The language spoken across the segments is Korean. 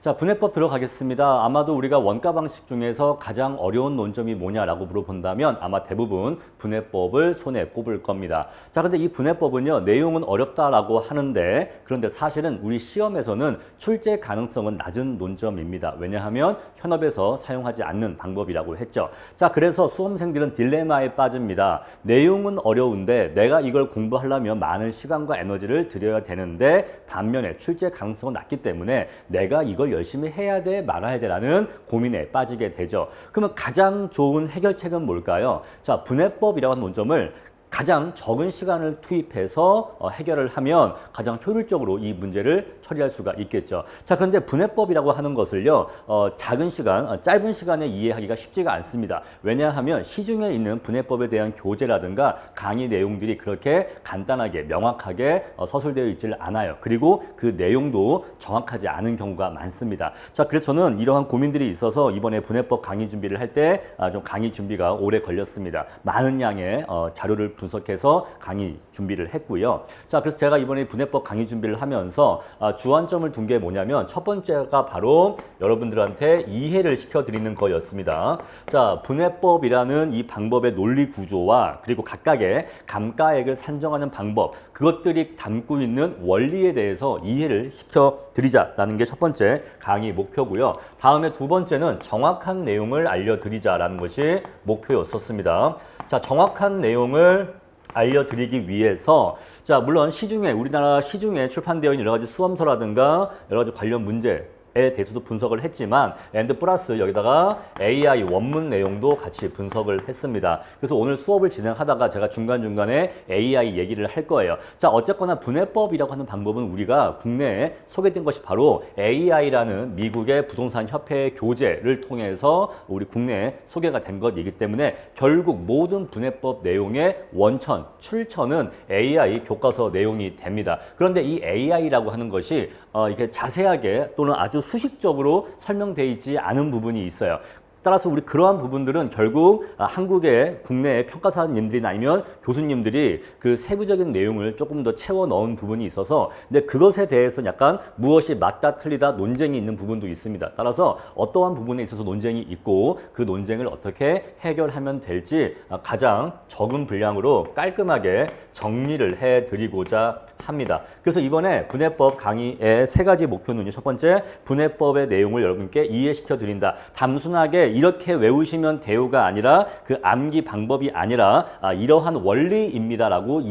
자, 분해법 들어가겠습니다. 아마도 우리가 원가 방식 중에서 가장 어려운 논점이 뭐냐라고 물어본다면 아마 대부분 분해법을 손에 꼽을 겁니다. 자, 근데 이 분해법은요, 내용은 어렵다라고 하는데 그런데 사실은 우리 시험에서는 출제 가능성은 낮은 논점입니다. 왜냐하면 현업에서 사용하지 않는 방법이라고 했죠. 자, 그래서 수험생들은 딜레마에 빠집니다. 내용은 어려운데 내가 이걸 공부하려면 많은 시간과 에너지를 들여야 되는데 반면에 출제 가능성은 낮기 때문에 내가 이걸 열심히 해야 돼 말아야 돼라는 고민에 빠지게 되죠. 그러면 가장 좋은 해결책은 뭘까요? 자, 분해법이라고 하는 논점을 가장 적은 시간을 투입해서 해결을 하면 가장 효율적으로 이 문제를 처리할 수가 있겠죠. 자, 그런데 분해법이라고 하는 것을요, 작은 시간, 짧은 시간에 이해하기가 쉽지가 않습니다. 왜냐하면 시중에 있는 분해법에 대한 교재라든가 강의 내용들이 그렇게 간단하게 명확하게 서술되어 있지를 않아요. 그리고 그 내용도 정확하지 않은 경우가 많습니다. 자, 그래서 저는 이러한 고민들이 있어서 이번에 분해법 강의 준비를 할 때 좀 강의 준비가 오래 걸렸습니다. 많은 양의 자료를 분석해서 강의 준비를 했고요. 자, 그래서 제가 이번에 분해법 강의 준비를 하면서 주안점을 둔 게 뭐냐면 첫 번째가 바로 여러분들한테 이해를 시켜드리는 거였습니다. 자, 분해법이라는 이 방법의 논리 구조와 그리고 각각의 감가액을 산정하는 방법, 그것들이 담고 있는 원리에 대해서 이해를 시켜드리자라는 게 첫 번째 강의 목표고요. 다음에 두 번째는 정확한 내용을 알려드리자라는 것이 목표였었습니다. 자, 정확한 내용을 알려드리기 위해서 자, 물론 시중에 우리나라 시중에 출판되어 있는 여러 가지 수험서라든가 여러 가지 관련 문제에 대해서도 분석을 했지만 앤드 플러스 여기다가 AI 원문 내용도 같이 분석을 했습니다. 그래서 오늘 수업을 진행하다가 제가 중간중간에 AI 얘기를 할 거예요. 자, 어쨌거나 분해법이라고 하는 방법은 우리가 국내에 소개된 것이 바로 AI라는 미국의 부동산 협회 교재를 통해서 우리 국내에 소개가 된 것이기 때문에 결국 모든 분해법 내용의 원천, 출처는 AI 교과서 내용이 됩니다. 그런데 이 AI라고 하는 것이 이렇게 자세하게 또는 아주 수식적으로 설명되어 있지 않은 부분이 있어요. 따라서 우리 그러한 부분들은 결국 한국의 국내의 평가사님들이나 아니면 교수님들이 그 세부적인 내용을 조금 더 채워 넣은 부분이 있어서 근데 그것에 대해서 약간 무엇이 맞다 틀리다 논쟁이 있는 부분도 있습니다. 따라서 어떠한 부분에 있어서 논쟁이 있고 그 논쟁을 어떻게 해결하면 될지 가장 적은 분량으로 깔끔하게 정리를 해드리고자 합니다. 그래서 이번에 분해법 강의의 세 가지 목표는요. 첫 번째, 분해법의 내용을 여러분께 이해시켜 드린다. 단순하게 이렇게 외우시면 돼요가 아니라 그 암기 방법이 아니라 이러한 원리입니다라고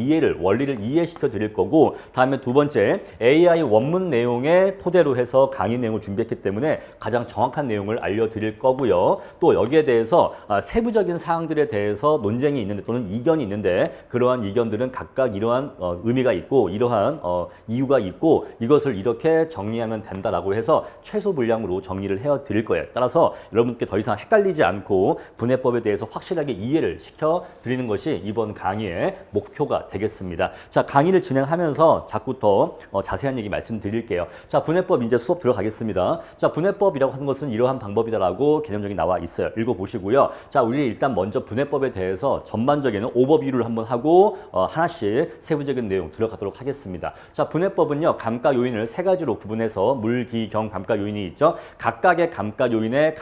원리를 이해시켜 드릴 거고 다음에 두 번째, AI 원문 내용에 토대로 해서 강의 내용을 준비했기 때문에 가장 정확한 내용을 알려드릴 거고요. 또 여기에 대해서 세부적인 사항들에 대해서 논쟁이 있는데 또는 이견이 있는데 그러한 이견들은 각각 이러한 의미가 있고 이러한 이유가 있고 이것을 이렇게 정리하면 된다라고 해서 최소 분량으로 정리를 해 드릴 거예요. 따라서 여러분께 더 이상 헷갈리지 않고 분해법에 대해서 확실하게 이해를 시켜드리는 것이 이번 강의의 목표가 되겠습니다. 자, 강의를 진행하면서 자꾸 더 자세한 얘기 말씀드릴게요. 자, 분해법 이제 수업 들어가겠습니다. 자, 분해법이라고 하는 것은 이러한 방법이다라고 개념적인 나와 있어요. 읽어보시고요. 자, 우리 일단 먼저 분해법에 대해서 전반적인 오버뷰를 한번 하고 하나씩 세부적인 내용 들어가도록 하겠습니다. 자, 분해법은요, 감가 요인을 세 가지로 구분해서 물, 기, 경 감가 요인이 있죠. 각각의 감가 요인의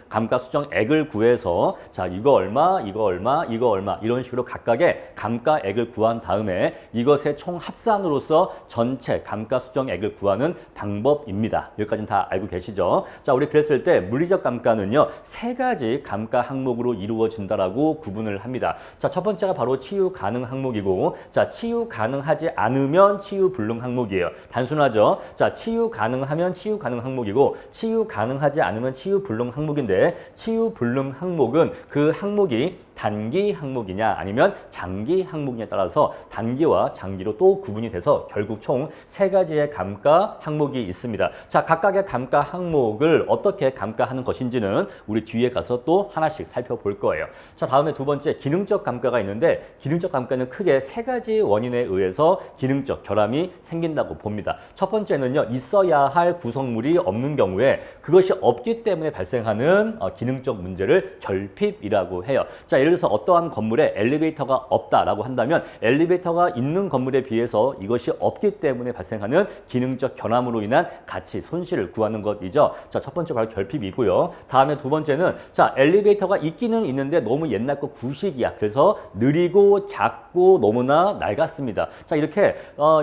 감가 수정액을 구해서 자, 이거 얼마, 이거 얼마, 이거 얼마 이런 식으로 각각의 감가액을 구한 다음에 이것의 총 합산으로서 전체 감가 수정액을 구하는 방법입니다. 여기까지는 다 알고 계시죠? 자, 우리 그랬을 때 물리적 감가는요, 세 가지 감가 항목으로 이루어진다라고 구분을 합니다. 자, 첫 번째가 바로 치유 가능 항목이고 자, 치유 가능하지 않으면 치유 불능 항목이에요. 단순하죠? 자, 치유 가능하면 치유 가능 항목이고 치유 가능하지 않으면 치유 불능 항목인데 치유 불능 항목은 그 항목이 단기 항목이냐 아니면 장기 항목이냐에 따라서 단기와 장기로 또 구분이 돼서 결국 총 세 가지의 감가 항목이 있습니다. 자, 각각의 감가 항목을 어떻게 감가하는 것인지는 우리 뒤에 가서 또 하나씩 살펴볼 거예요. 자, 다음에 두 번째, 기능적 감가가 있는데 기능적 감가는 크게 세 가지 원인에 의해서 기능적 결함이 생긴다고 봅니다. 첫 번째는요, 있어야 할 구성물이 없는 경우에 그것이 없기 때문에 발생하는 기능적 문제를 결핍이라고 해요. 자, 예를 예를 들어서 어떠한 건물에 엘리베이터가 없다라고 한다면 엘리베이터가 있는 건물에 비해서 이것이 없기 때문에 발생하는 기능적 결함으로 인한 가치 손실을 구하는 것이죠. 자, 첫 번째 바로 결핍이고요. 다음에 두 번째는 자, 엘리베이터가 있기는 있는데 너무 옛날 거 구식이야. 그래서 느리고 작고 너무나 낡았습니다. 자, 이렇게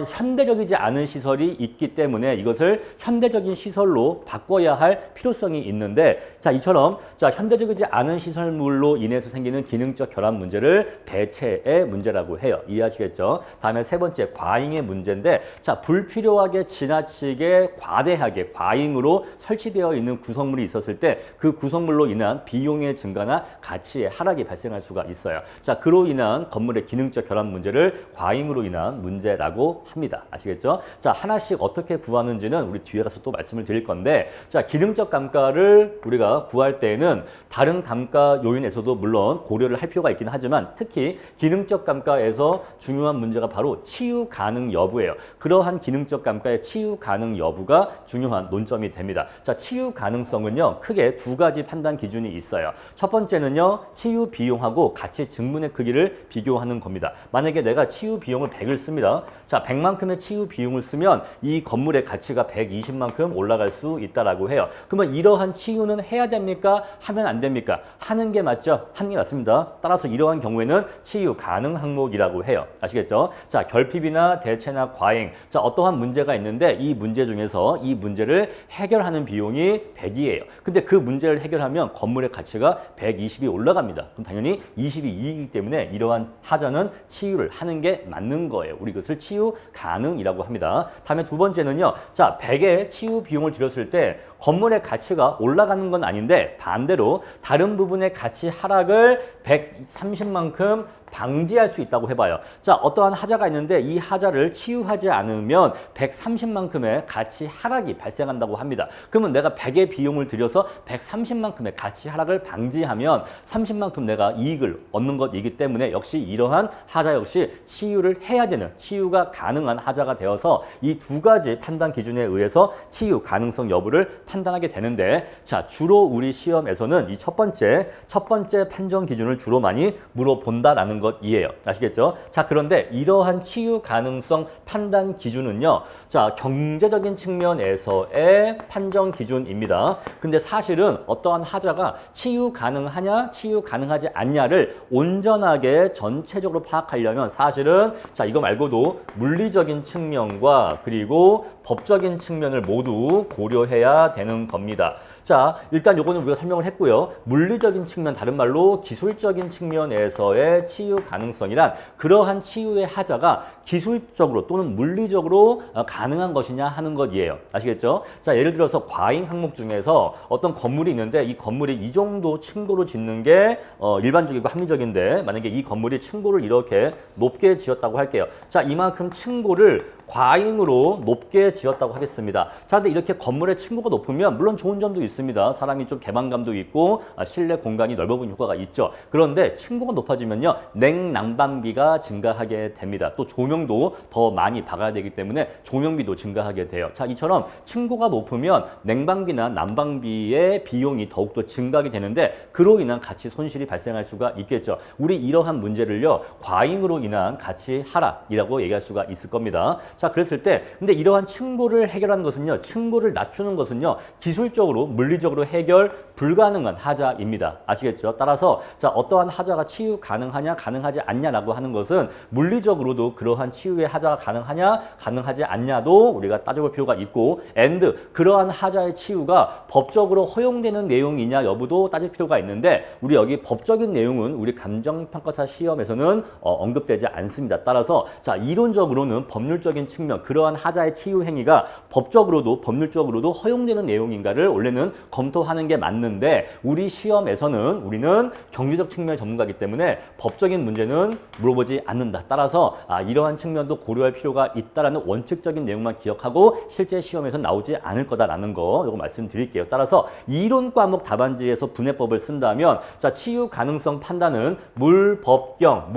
현대적이지 않은 시설이 있기 때문에 이것을 현대적인 시설로 바꿔야 할 필요성이 있는데 자, 이처럼 자, 현대적이지 않은 시설물로 인해서 생기는 기능적 결함 문제를 대체의 문제라고 해요. 이해하시겠죠? 다음에 세 번째 과잉의 문제인데 자, 불필요하게 지나치게 과대하게 과잉으로 설치되어 있는 구성물이 있었을 때 그 구성물로 인한 비용의 증가나 가치의 하락이 발생할 수가 있어요. 자, 그로 인한 건물의 기능적 결함 문제를 과잉으로 인한 문제라고 합니다. 아시겠죠? 자, 하나씩 어떻게 구하는지는 우리 뒤에 가서 또 말씀을 드릴 건데 자, 기능적 감가를 우리가 구할 때에는 다른 감가 요인에서도 물론 고려를 할 필요가 있긴 하지만 특히 기능적 감가에서 중요한 문제가 바로 치유 가능 여부예요. 그러한 기능적 감가의 치유 가능 여부가 중요한 논점이 됩니다. 자, 치유 가능성은요, 크게 두 가지 판단 기준이 있어요. 첫 번째는요, 치유 비용하고 가치 증문의 크기를 비교하는 겁니다. 만약에 내가 치유 비용을 100을 씁니다. 자, 100만큼의 치유 비용을 쓰면 이 건물의 가치가 120만큼 올라갈 수 있다라고 해요. 그러면 이러한 치유는 해야 됩니까? 하면 안 됩니까? 하는 게 맞죠? 하는 게 맞습니다. 따라서 이러한 경우에는 치유 가능 항목이라고 해요. 아시겠죠? 자, 결핍이나 대체나 과잉. 자, 어떠한 문제가 있는데 이 문제 중에서 이 문제를 해결하는 비용이 100이에요. 근데 그 문제를 해결하면 건물의 가치가 120이 올라갑니다. 그럼 당연히 20이 이익이기 때문에 이러한 하자는 치유를 하는 게 맞는 거예요. 우리 그것을 치유 가능이라고 합니다. 다음에 두 번째는요. 자, 100의 치유 비용을 들였을 때 건물의 가치가 올라가는 건 아닌데 반대로 다른 부분의 가치 하락을 130만큼 방지할 수 있다고 해봐요. 자, 어떠한 하자가 있는데 이 하자를 치유하지 않으면 130만큼의 가치 하락이 발생한다고 합니다. 그러면 내가 100의 비용을 들여서 130만큼의 가치 하락을 방지하면 30만큼 내가 이익을 얻는 것이기 때문에 역시 이러한 하자 역시 치유를 해야 되는 치유가 가능한 하자가 되어서 이 두 가지 판단 기준에 의해서 치유 가능성 여부를 판단하게 되는데 자, 주로 우리 시험에서는 이 첫 번째 판정 기준을 주로 많이 물어본다라는 것이에요. 아시겠죠? 자, 그런데 이러한 치유 가능성 판단 기준은요. 자, 경제적인 측면에서의 판정 기준입니다. 근데 사실은 어떠한 하자가 치유 가능하냐, 치유 가능하지 않냐를 온전하게 전체적으로 파악하려면 사실은 자, 이거 말고도 물리적인 측면과 그리고 법적인 측면을 모두 고려해야 되는 겁니다. 자, 일단 요거는 우리가 설명을 했고요. 물리적인 측면, 다른 말로 기술적인 측면에서의 치유 가능성이란 그러한 치유의 하자가 기술적으로 또는 물리적으로 가능한 것이냐 하는 것이에요. 아시겠죠? 자, 예를 들어서 과잉 항목 중에서 어떤 건물이 있는데 이 건물이 이 정도 층고로 짓는 게 일반적이고 합리적인데 만약에 이 건물이 층고를 이렇게 높게 지었다고 할게요. 자, 이만큼 층고를 과잉으로 높게 지었다고 하겠습니다. 자, 근데 이렇게 건물의 층고가 높으면 물론 좋은 점도 있습니다. 사람이 좀 개방감도 있고 실내 공간이 넓어 보이는 효과가 있죠. 그런데 층고가 높아지면요. 냉난방비가 증가하게 됩니다. 또 조명도 더 많이 박아야 되기 때문에 조명비도 증가하게 돼요. 자, 이처럼 층고가 높으면 냉방비나 난방비의 비용이 더욱더 증가하게 되는데 그로 인한 가치 손실이 발생할 수가 있겠죠. 우리 이러한 문제를요. 과잉으로 인한 가치 하락이라고 얘기할 수가 있을 겁니다. 자, 그랬을 때 근데 이러한 층고를 해결하는 것은요. 층고를 낮추는 것은요. 기술적으로 물리적으로 해결 불가능한 하자입니다. 아시겠죠? 따라서 자, 어떠한 하자가 치유 가능하냐 가능하지 않냐라고 하는 것은 물리적으로도 그러한 치유의 하자가 가능하냐 가능하지 않냐도 우리가 따져볼 필요가 있고 그러한 하자의 치유가 법적으로 허용되는 내용이냐 여부도 따질 필요가 있는데 우리 여기 법적인 내용은 우리 감정평가사 시험에서는 언급되지 않습니다. 따라서 자, 이론적으로는 법률적인 측면 그러한 하자의 치유 행위가 법적으로도 법률적으로도 허용되는 내용인가를 원래는 검토하는 게 맞는데 우리 시험에서는 우리는 경제적 측면의 전문가이기 때문에 법적인 문제는 물어보지 않는다. 따라서 이러한 측면도 고려할 필요가 있다라는 원칙적인 내용만 기억하고 실제 시험에서 나오지 않을 거다라는 거 이거 말씀드릴게요. 따라서 이론 과목 답안지에서 분해법을 쓴다면 자, 치유 가능성 판단은 물법경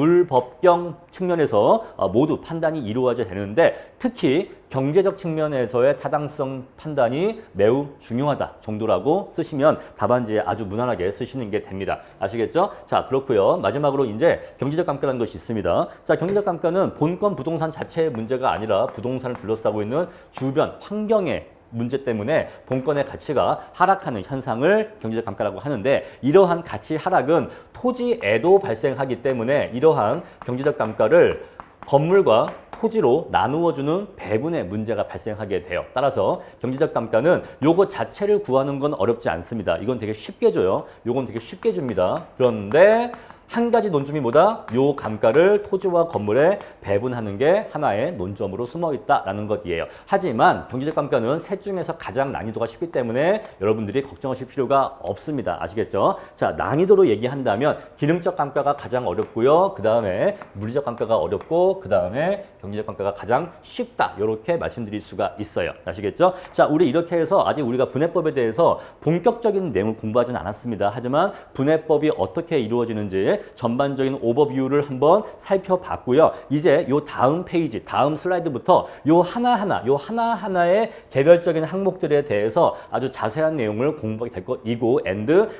측면에서 모두 판단이 이루어져야 되는데 있는데 특히 경제적 측면에서의 타당성 판단이 매우 중요하다 정도라고 쓰시면 답안지에 아주 무난하게 쓰시는 게 됩니다. 아시겠죠? 자, 그렇고요. 마지막으로 이제 경제적 감가라는 것이 있습니다. 자, 경제적 감가는 본건 부동산 자체의 문제가 아니라 부동산을 둘러싸고 있는 주변 환경의 문제 때문에 본건의 가치가 하락하는 현상을 경제적 감가라고 하는데 이러한 가치 하락은 토지에도 발생하기 때문에 이러한 경제적 감가를 건물과 토지로 나누어주는 배분의 문제가 발생하게 돼요. 따라서 경제적 감가는 요거 자체를 구하는 건 어렵지 않습니다. 이건 되게 쉽게 줘요. 요건 되게 쉽게 줍니다. 그런데 한 가지 논점이 뭐다? 요 감가를 토지와 건물에 배분하는 게 하나의 논점으로 숨어 있다라는 것이에요. 하지만 경제적 감가는 셋 중에서 가장 난이도가 쉽기 때문에 여러분들이 걱정하실 필요가 없습니다. 아시겠죠? 자, 난이도로 얘기한다면 기능적 감가가 가장 어렵고요. 그 다음에 물리적 감가가 어렵고 그 다음에 경제적 감가가 가장 쉽다. 이렇게 말씀드릴 수가 있어요. 아시겠죠? 자, 우리 이렇게 해서 아직 우리가 분해법에 대해서 본격적인 내용을 공부하지는 않았습니다. 하지만 분해법이 어떻게 이루어지는지 전반적인 오버뷰를 한번 살펴봤고요. 이제 요 다음 페이지, 다음 슬라이드부터 요 하나하나의 개별적인 항목들에 대해서 아주 자세한 내용을 공부하게 될 것이고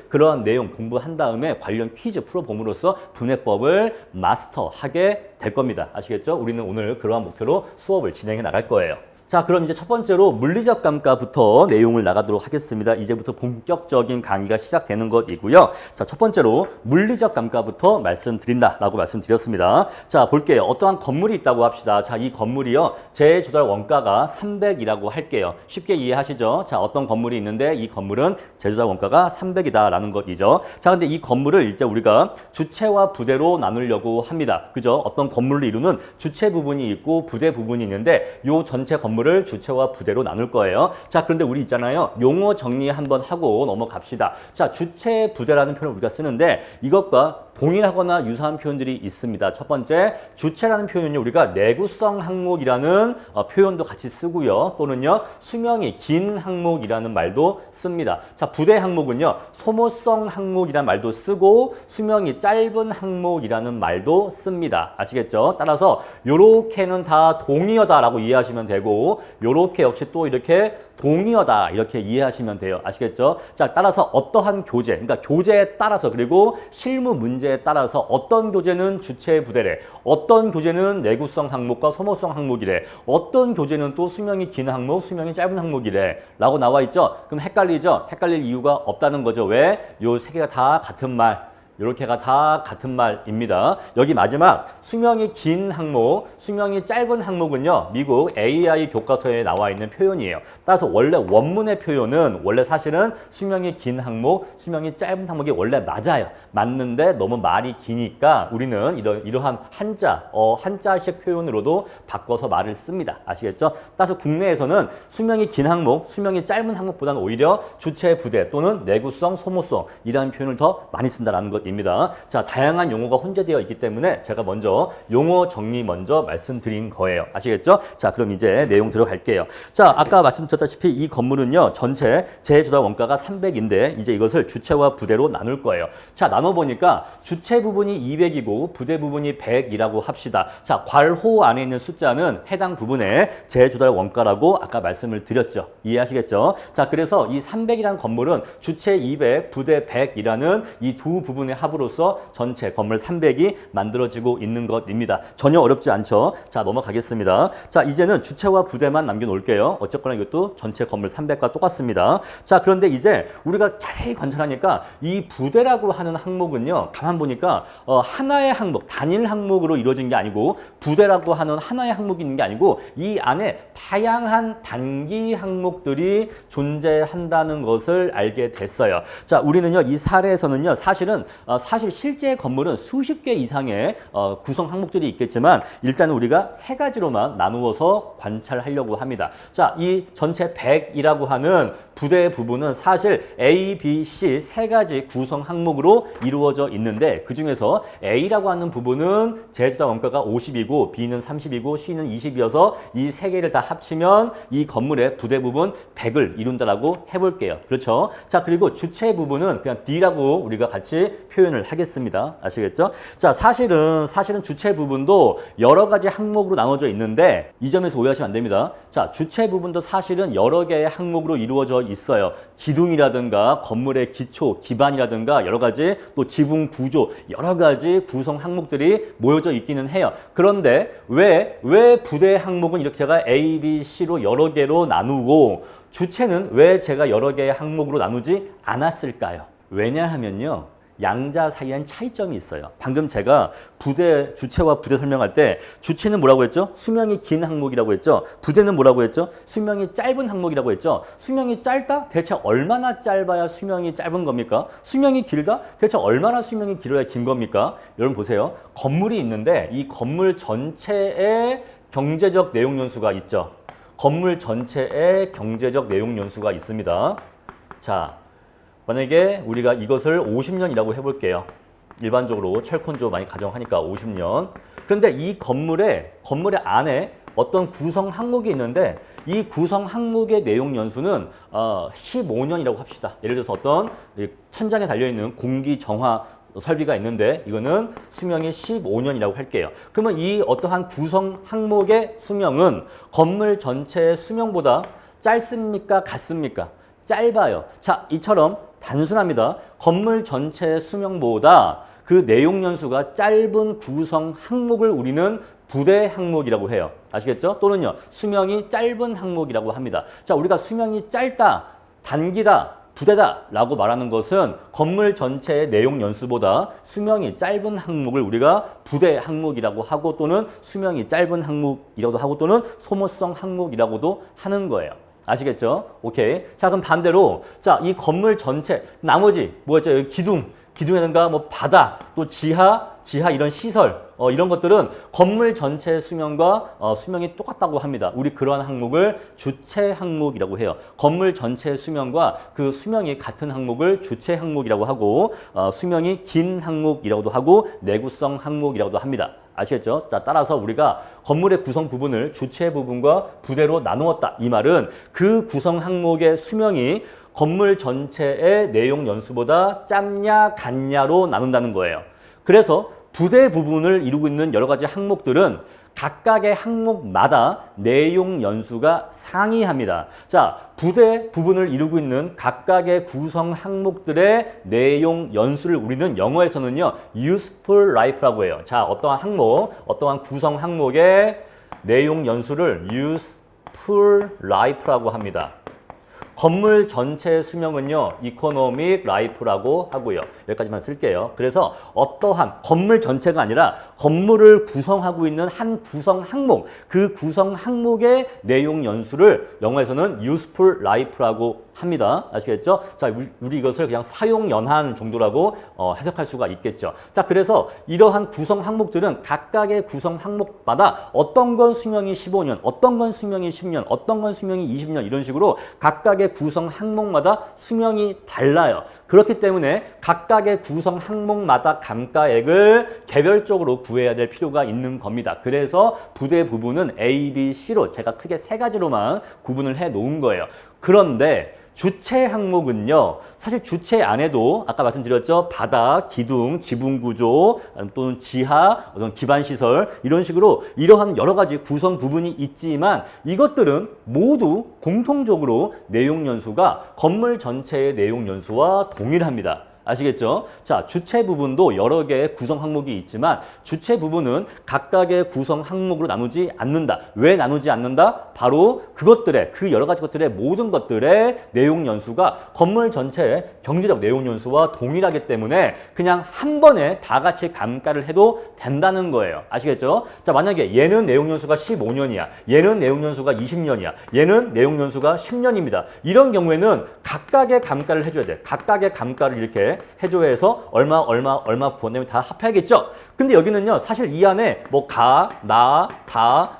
그러한 내용 공부한 다음에 관련 퀴즈 풀어봄으로써 분해법을 마스터하게 될 겁니다. 아시겠죠? 우리는 오늘 그러한 목표로 수업을 진행해 나갈 거예요. 자, 그럼 이제 첫 번째로 물리적 감가부터 내용을 나가도록 하겠습니다. 이제부터 본격적인 강의가 시작되는 것이고요. 자, 첫 번째로 물리적 감가부터 말씀드린다라고 말씀드렸습니다. 자, 볼게요. 어떠한 건물이 있다고 합시다. 자, 이 건물이요. 재조달 원가가 300이라고 할게요. 쉽게 이해하시죠? 자, 어떤 건물이 있는데 이 건물은 재조달 원가가 300이다라는 것이죠. 자, 근데 이 건물을 이제 우리가 주체와 부대로 나누려고 합니다. 그죠? 어떤 건물을 이루는 주체 부분이 있고 부대 부분이 있는데 요 전체 건물을 주체와 부대로 나눌 거예요. 자, 그런데 우리 있잖아요. 용어 정리 한번 하고 넘어갑시다. 자, 주체 부대라는 표현을 우리가 쓰는데 이것과 동일하거나 유사한 표현들이 있습니다. 첫 번째, 주체라는 표현은 우리가 내구성 항목이라는 표현도 같이 쓰고요. 또는요, 수명이 긴 항목이라는 말도 씁니다. 자, 부대 항목은요, 소모성 항목이라는 말도 쓰고 수명이 짧은 항목이라는 말도 씁니다. 아시겠죠? 따라서 요렇게는 다 동의어다라고 이해하시면 되고 요렇게 역시 또 이렇게 동의어다 이렇게 이해하시면 돼요. 아시겠죠? 자, 따라서 어떠한 교재, 그러니까 교재에 따라서 그리고 실무 문제에 따라서 어떤 교재는 주체 부대래, 어떤 교재는 내구성 항목과 소모성 항목이래, 어떤 교재는 또 수명이 긴 항목, 수명이 짧은 항목이래 라고 나와 있죠? 그럼 헷갈리죠? 헷갈릴 이유가 없다는 거죠. 왜? 요 세 개가 다 같은 말. 이렇게가 다 같은 말입니다. 여기 마지막 수명이 긴 항목, 수명이 짧은 항목은요. 미국 AI 교과서에 나와 있는 표현이에요. 따라서 원래 원문의 표현은 원래 사실은 수명이 긴 항목, 수명이 짧은 항목이 원래 맞아요. 맞는데 너무 말이 기니까 우리는 이러한 한자식 표현으로도 바꿔서 말을 씁니다. 아시겠죠? 따라서 국내에서는 수명이 긴 항목, 수명이 짧은 항목보다는 오히려 주체 부대 또는 내구성, 소모성 이라는 표현을 더 많이 쓴다는 것 입니다. 자, 다양한 용어가 혼재되어 있기 때문에 제가 먼저 용어 정리 먼저 말씀드린 거예요. 아시겠죠? 자, 그럼 이제 내용 들어갈게요. 자, 아까 말씀드렸다시피 이 건물은요, 전체 재조달 원가가 300인데 이제 이것을 주체와 부대로 나눌 거예요. 자, 나눠보니까 주체 부분이 200이고 부대 부분이 100이라고 합시다. 자, 괄호 안에 있는 숫자는 해당 부분의 재조달 원가라고 아까 말씀을 드렸죠. 이해하시겠죠? 자, 그래서 이 300이라는 건물은 주체 200, 부대 100이라는 이 두 부분의 합으로서 전체 건물 300이 만들어지고 있는 것입니다. 전혀 어렵지 않죠? 자, 넘어가겠습니다. 자, 이제는 주체와 부대만 남겨놓을게요. 어쨌거나 이것도 전체 건물 300과 똑같습니다. 자, 그런데 이제 우리가 자세히 관찰하니까 이 부대라고 하는 항목은요, 가만 보니까 하나의 항목, 단일 항목으로 이루어진 게 아니고 부대라고 하는 하나의 항목이 있는 게 아니고 이 안에 다양한 단기 항목들이 존재한다는 것을 알게 됐어요. 자, 우리는요, 이 사례에서는요, 사실 실제 건물은 수십 개 이상의 구성 항목들이 있겠지만 일단은 우리가 세 가지로만 나누어서 관찰하려고 합니다. 자, 이 전체 100이라고 하는 부대 부분은 사실 A, B, C 세 가지 구성 항목으로 이루어져 있는데 그 중에서 A라고 하는 부분은 재조달 원가가 50이고 B는 30이고 C는 20이어서 이 세 개를 다 합치면 이 건물의 부대 부분 100을 이룬다라고 해볼게요. 그렇죠? 자, 그리고 주체 부분은 그냥 D라고 우리가 같이 표현을 하겠습니다. 아시겠죠? 자, 사실은 주체 부분도 여러 가지 항목으로 나눠져 있는데 이 점에서 오해하시면 안 됩니다. 자, 주체 부분도 사실은 여러 개의 항목으로 이루어져 있어요. 기둥이라든가 건물의 기초, 기반이라든가 여러 가지 또 지붕 구조, 여러 가지 구성 항목들이 모여져 있기는 해요. 그런데 왜 부대 항목은 이렇게 제가 A, B, C로 여러 개로 나누고 주체는 왜 제가 여러 개의 항목으로 나누지 않았을까요? 왜냐하면요. 양자 사이엔 차이점이 있어요. 방금 제가 주체와 부대 설명할 때 주체는 뭐라고 했죠? 수명이 긴 항목이라고 했죠? 부대는 뭐라고 했죠? 수명이 짧은 항목이라고 했죠? 수명이 짧다? 대체 얼마나 짧아야 수명이 짧은 겁니까? 수명이 길다? 대체 얼마나 수명이 길어야 긴 겁니까? 여러분 보세요. 건물이 있는데 이 건물 전체에 경제적 내용 연수가 있죠. 건물 전체에 경제적 내용 연수가 있습니다. 자, 만약에 우리가 이것을 50년이라고 해볼게요. 일반적으로 철콘조 많이 가정하니까 50년. 그런데 이 건물의 안에 어떤 구성 항목이 있는데 이 구성 항목의 내용 연수는 15년이라고 합시다. 예를 들어서 어떤 천장에 달려있는 공기 정화 설비가 있는데 이거는 수명이 15년이라고 할게요. 그러면 이 어떠한 구성 항목의 수명은 건물 전체의 수명보다 짧습니까? 같습니까? 짧아요. 자, 이처럼 단순합니다. 건물 전체의 수명보다 그 내용 연수가 짧은 구성 항목을 우리는 부대 항목이라고 해요. 아시겠죠? 또는요, 수명이 짧은 항목이라고 합니다. 자, 우리가 수명이 짧다, 단기다, 부대다 라고 말하는 것은 건물 전체의 내용 연수보다 수명이 짧은 항목을 우리가 부대 항목이라고 하고 또는 수명이 짧은 항목이라고도 하고 또는 소모성 항목이라고도 하는 거예요. 아시겠죠? 오케이. 자, 그럼 반대로 자, 이 건물 전체 나머지 뭐였죠? 여기 기둥이라든가 뭐 바다, 또 지하 이런 시설 이런 것들은 건물 전체의 수명과 수명이 똑같다고 합니다. 우리 그러한 항목을 주체 항목이라고 해요. 건물 전체의 수명과 그 수명이 같은 항목을 주체 항목이라고 하고 수명이 긴 항목이라고도 하고 내구성 항목이라고도 합니다. 아시겠죠? 자, 따라서 우리가 건물의 구성 부분을 주체 부분과 부대로 나누었다. 이 말은 그 구성 항목의 수명이 건물 전체의 내용 연수보다 짧냐 같냐로 나눈다는 거예요. 그래서 부대 부분을 이루고 있는 여러 가지 항목들은 각각의 항목마다 내용 연수가 상이합니다. 자, 부대 부분을 이루고 있는 각각의 구성 항목들의 내용 연수를 우리는 영어에서는요, useful life라고 해요. 자, 어떠한 구성 항목의 내용 연수를 useful life라고 합니다. 건물 전체의 수명은요, economic life라고 하고요. 여기까지만 쓸게요. 그래서 어떠한 건물 전체가 아니라 건물을 구성하고 있는 한 구성 항목, 그 구성 항목의 내용 연수를 영어에서는 useful life라고 합니다. 아시겠죠? 자, 우리 이것을 그냥 사용 연한 정도라고 해석할 수가 있겠죠. 자, 그래서 이러한 구성 항목들은 각각의 구성 항목마다 어떤 건 수명이 15년, 어떤 건 수명이 10년, 어떤 건 수명이 20년 이런 식으로 각각의 구성 항목마다 수명이 달라요. 그렇기 때문에 각각의 구성 항목마다 감가액을 개별적으로 구해야 될 필요가 있는 겁니다. 그래서 부대 부분은 A, B, C로 제가 크게 세 가지로만 구분을 해 놓은 거예요. 그런데 주체 항목은요, 사실 주체 안에도 아까 말씀드렸죠, 바다, 기둥, 지붕 구조, 또는 지하, 어떤 기반 시설 이런 식으로 이러한 여러 가지 구성 부분이 있지만 이것들은 모두 공통적으로 내용 연수가 건물 전체의 내용 연수와 동일합니다. 아시겠죠? 자, 주체 부분도 여러 개의 구성 항목이 있지만 주체 부분은 각각의 구성 항목으로 나누지 않는다. 왜 나누지 않는다? 바로 그 여러 가지 것들의 모든 것들의 내용 연수가 건물 전체의 경제적 내용 연수와 동일하기 때문에 그냥 한 번에 다 같이 감가를 해도 된다는 거예요. 아시겠죠? 자, 만약에 얘는 내용 연수가 15년이야. 얘는 내용 연수가 20년이야. 얘는 내용 연수가 10년입니다. 이런 경우에는 각각의 감가를 해줘야 돼. 각각의 감가를 이렇게 해줘야 해서 얼마 부원되면 다 합해야겠죠? 근데 여기는요, 사실 이 안에 뭐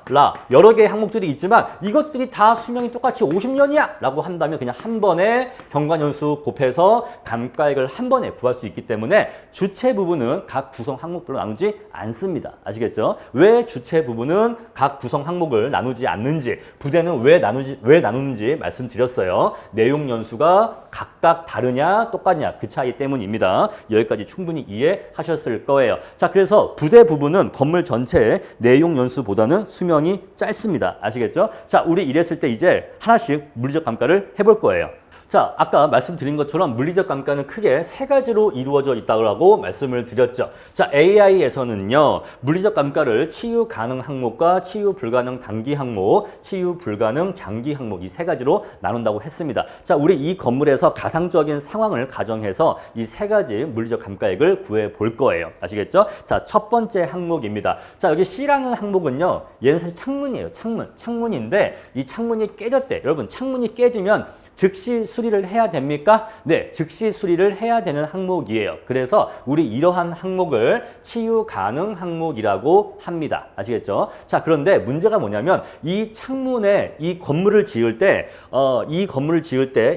라 여러 개의 항목들이 있지만 이것들이 다 수명이 똑같이 50년이야 라고 한다면 그냥 한 번에 경관연수 곱해서 감가액을 한 번에 구할 수 있기 때문에 주체 부분은 각 구성 항목별로 나누지 않습니다. 아시겠죠? 왜 주체 부분은 각 구성 항목을 나누지 않는지, 부대는 왜 나누는지 말씀드렸어요. 내용 연수가 각각 다르냐 똑같냐 그 차이 때문입니다. 여기까지 충분히 이해하셨을 거예요. 자, 그래서 부대 부분은 건물 전체의 내용 연수보다는 수명이 짧습니다. 아시겠죠? 자, 우리 이랬을 때 이제 하나씩 물리적 감가를 해볼 거예요. 자, 아까 말씀드린 것처럼 물리적 감가는 크게 세 가지로 이루어져 있다고 말씀을 드렸죠. 자, AI에서는요, 물리적 감가를 치유 가능 항목과 치유 불가능 단기 항목, 치유 불가능 장기 항목 이 세 가지로 나눈다고 했습니다. 자, 우리 이 건물에서 가상적인 상황을 가정해서 이 세 가지 물리적 감가액을 구해 볼 거예요. 아시겠죠? 자, 첫 번째 항목입니다. 자, 여기 C라는 항목은요, 얘는 사실 창문이에요. 창문인데 이 창문이 깨졌대. 여러분, 창문이 깨지면 즉시 수리를 해야 됩니까? 네, 즉시 수리를 해야 되는 항목이에요. 그래서 우리 이러한 항목을 치유 가능 항목이라고 합니다. 아시겠죠? 자, 그런데 문제가 뭐냐면 이 창문에 이 건물을 지을 때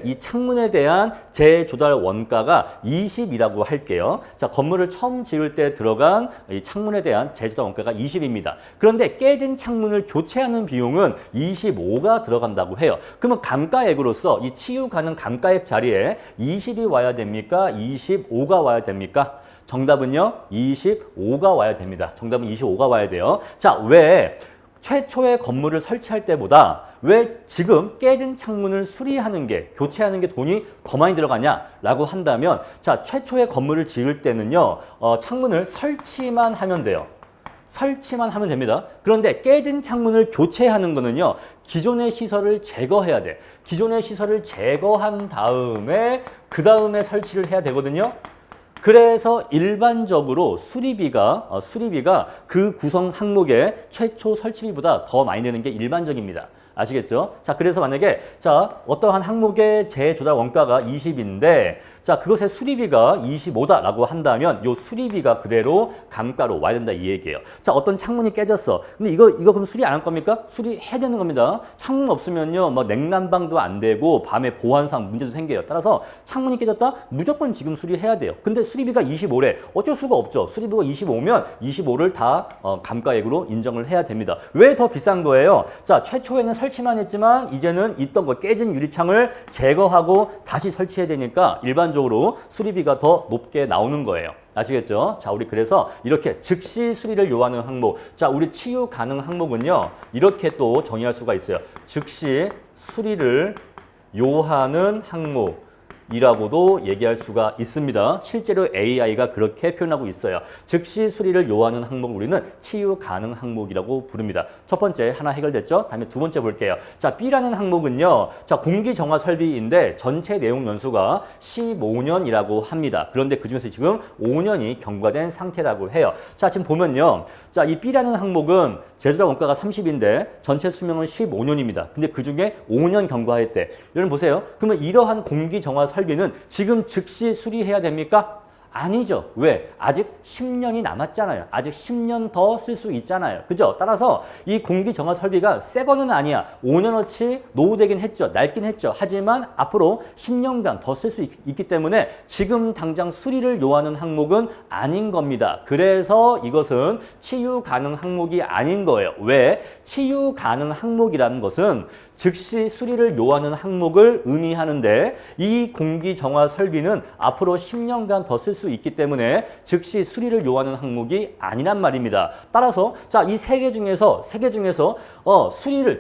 이 창문에 대한 재조달 원가가 20이라고 할게요. 자, 건물을 처음 지을 때 들어간 이 창문에 대한 재조달 원가가 20입니다. 그런데 깨진 창문을 교체하는 비용은 25가 들어간다고 해요. 그러면 감가액으로서 이 치유 가능 감가액 자리에 20이 와야 됩니까? 25가 와야 됩니까? 정답은요, 25가 와야 됩니다. 정답은 25가 와야 돼요. 자, 왜 최초의 건물을 설치할 때보다 왜 지금 깨진 창문을 수리하는 게, 교체하는 게 돈이 더 많이 들어가냐라고 한다면, 자, 최초의 건물을 지을 때는요, 창문을 설치만 하면 돼요. 설치만 하면 됩니다. 그런데 깨진 창문을 교체하는 거는요, 기존의 시설을 제거해야 돼. 기존의 시설을 제거한 다음에 그 다음에 설치를 해야 되거든요. 그래서 일반적으로 수리비가 그 구성 항목의 최초 설치비보다 더 많이 되는 게 일반적입니다. 아시겠죠? 자, 그래서 만약에 어떠한 항목의 재조달 원가가 20인데 자, 그것의 수리비가 25다라고 한다면 요 수리비가 그대로 감가로 와야 된다 이 얘기예요. 자, 어떤 창문이 깨졌어. 근데 이거 그럼 수리 안 할 겁니까? 수리해야 되는 겁니다. 창문 없으면요, 뭐 냉난방도 안 되고 밤에 보안상 문제도 생겨요. 따라서 창문이 깨졌다? 무조건 지금 수리해야 돼요. 근데 수리비가 25래. 어쩔 수가 없죠. 수리비가 25면 25를 다 감가액으로 인정을 해야 됩니다. 왜 더 비싼 거예요? 자, 최초에는 설치만 했지만 이제는 있던 거 깨진 유리창을 제거하고 다시 설치해야 되니까 일반적으로 수리비가 더 높게 나오는 거예요. 아시겠죠? 자, 우리 그래서 이렇게 즉시 수리를 요하는 항목. 자, 우리 치유 가능 항목은요, 이렇게 또 정의할 수가 있어요. 즉시 수리를 요하는 항목. 이라고도 얘기할 수가 있습니다. 실제로 AI가 그렇게 표현하고 있어요. 즉시 수리를 요하는 항목을 우리는 치유 가능 항목이라고 부릅니다. 첫 번째 하나 해결됐죠? 다음에 두 번째 볼게요. 자, B라는 항목은요, 자, 공기 정화 설비인데 전체 내용 연수가 15년이라고 합니다. 그런데 그 중에서 지금 5년이 경과된 상태라고 해요. 자, 지금 보면요, 자, 이 B라는 항목은 재조달 원가가 30인데 전체 수명은 15년입니다. 근데 그 중에 5년 경과했대. 여러분 보세요. 그러면 이러한 공기 정화 설비는 지금 즉시 수리해야 됩니까? 아니죠. 왜? 아직 10년이 남았잖아요. 아직 10년 더 쓸 수 있잖아요. 그죠? 따라서 이 공기 정화 설비가 새 거는 아니야. 5년어치 노후되긴 했죠. 낡긴 했죠. 하지만 앞으로 10년간 더 쓸 수 있기 때문에 지금 당장 수리를 요하는 항목은 아닌 겁니다. 그래서 이것은 치유 가능 항목이 아닌 거예요. 왜? 치유 가능 항목이라는 것은 즉시 수리를 요하는 항목을 의미하는데 이 공기 정화 설비는 앞으로 10년간 더 쓸 수 있기 때문에 즉시 수리를 요하는 항목이 아니란 말입니다. 따라서 자, 이 세 개 중에서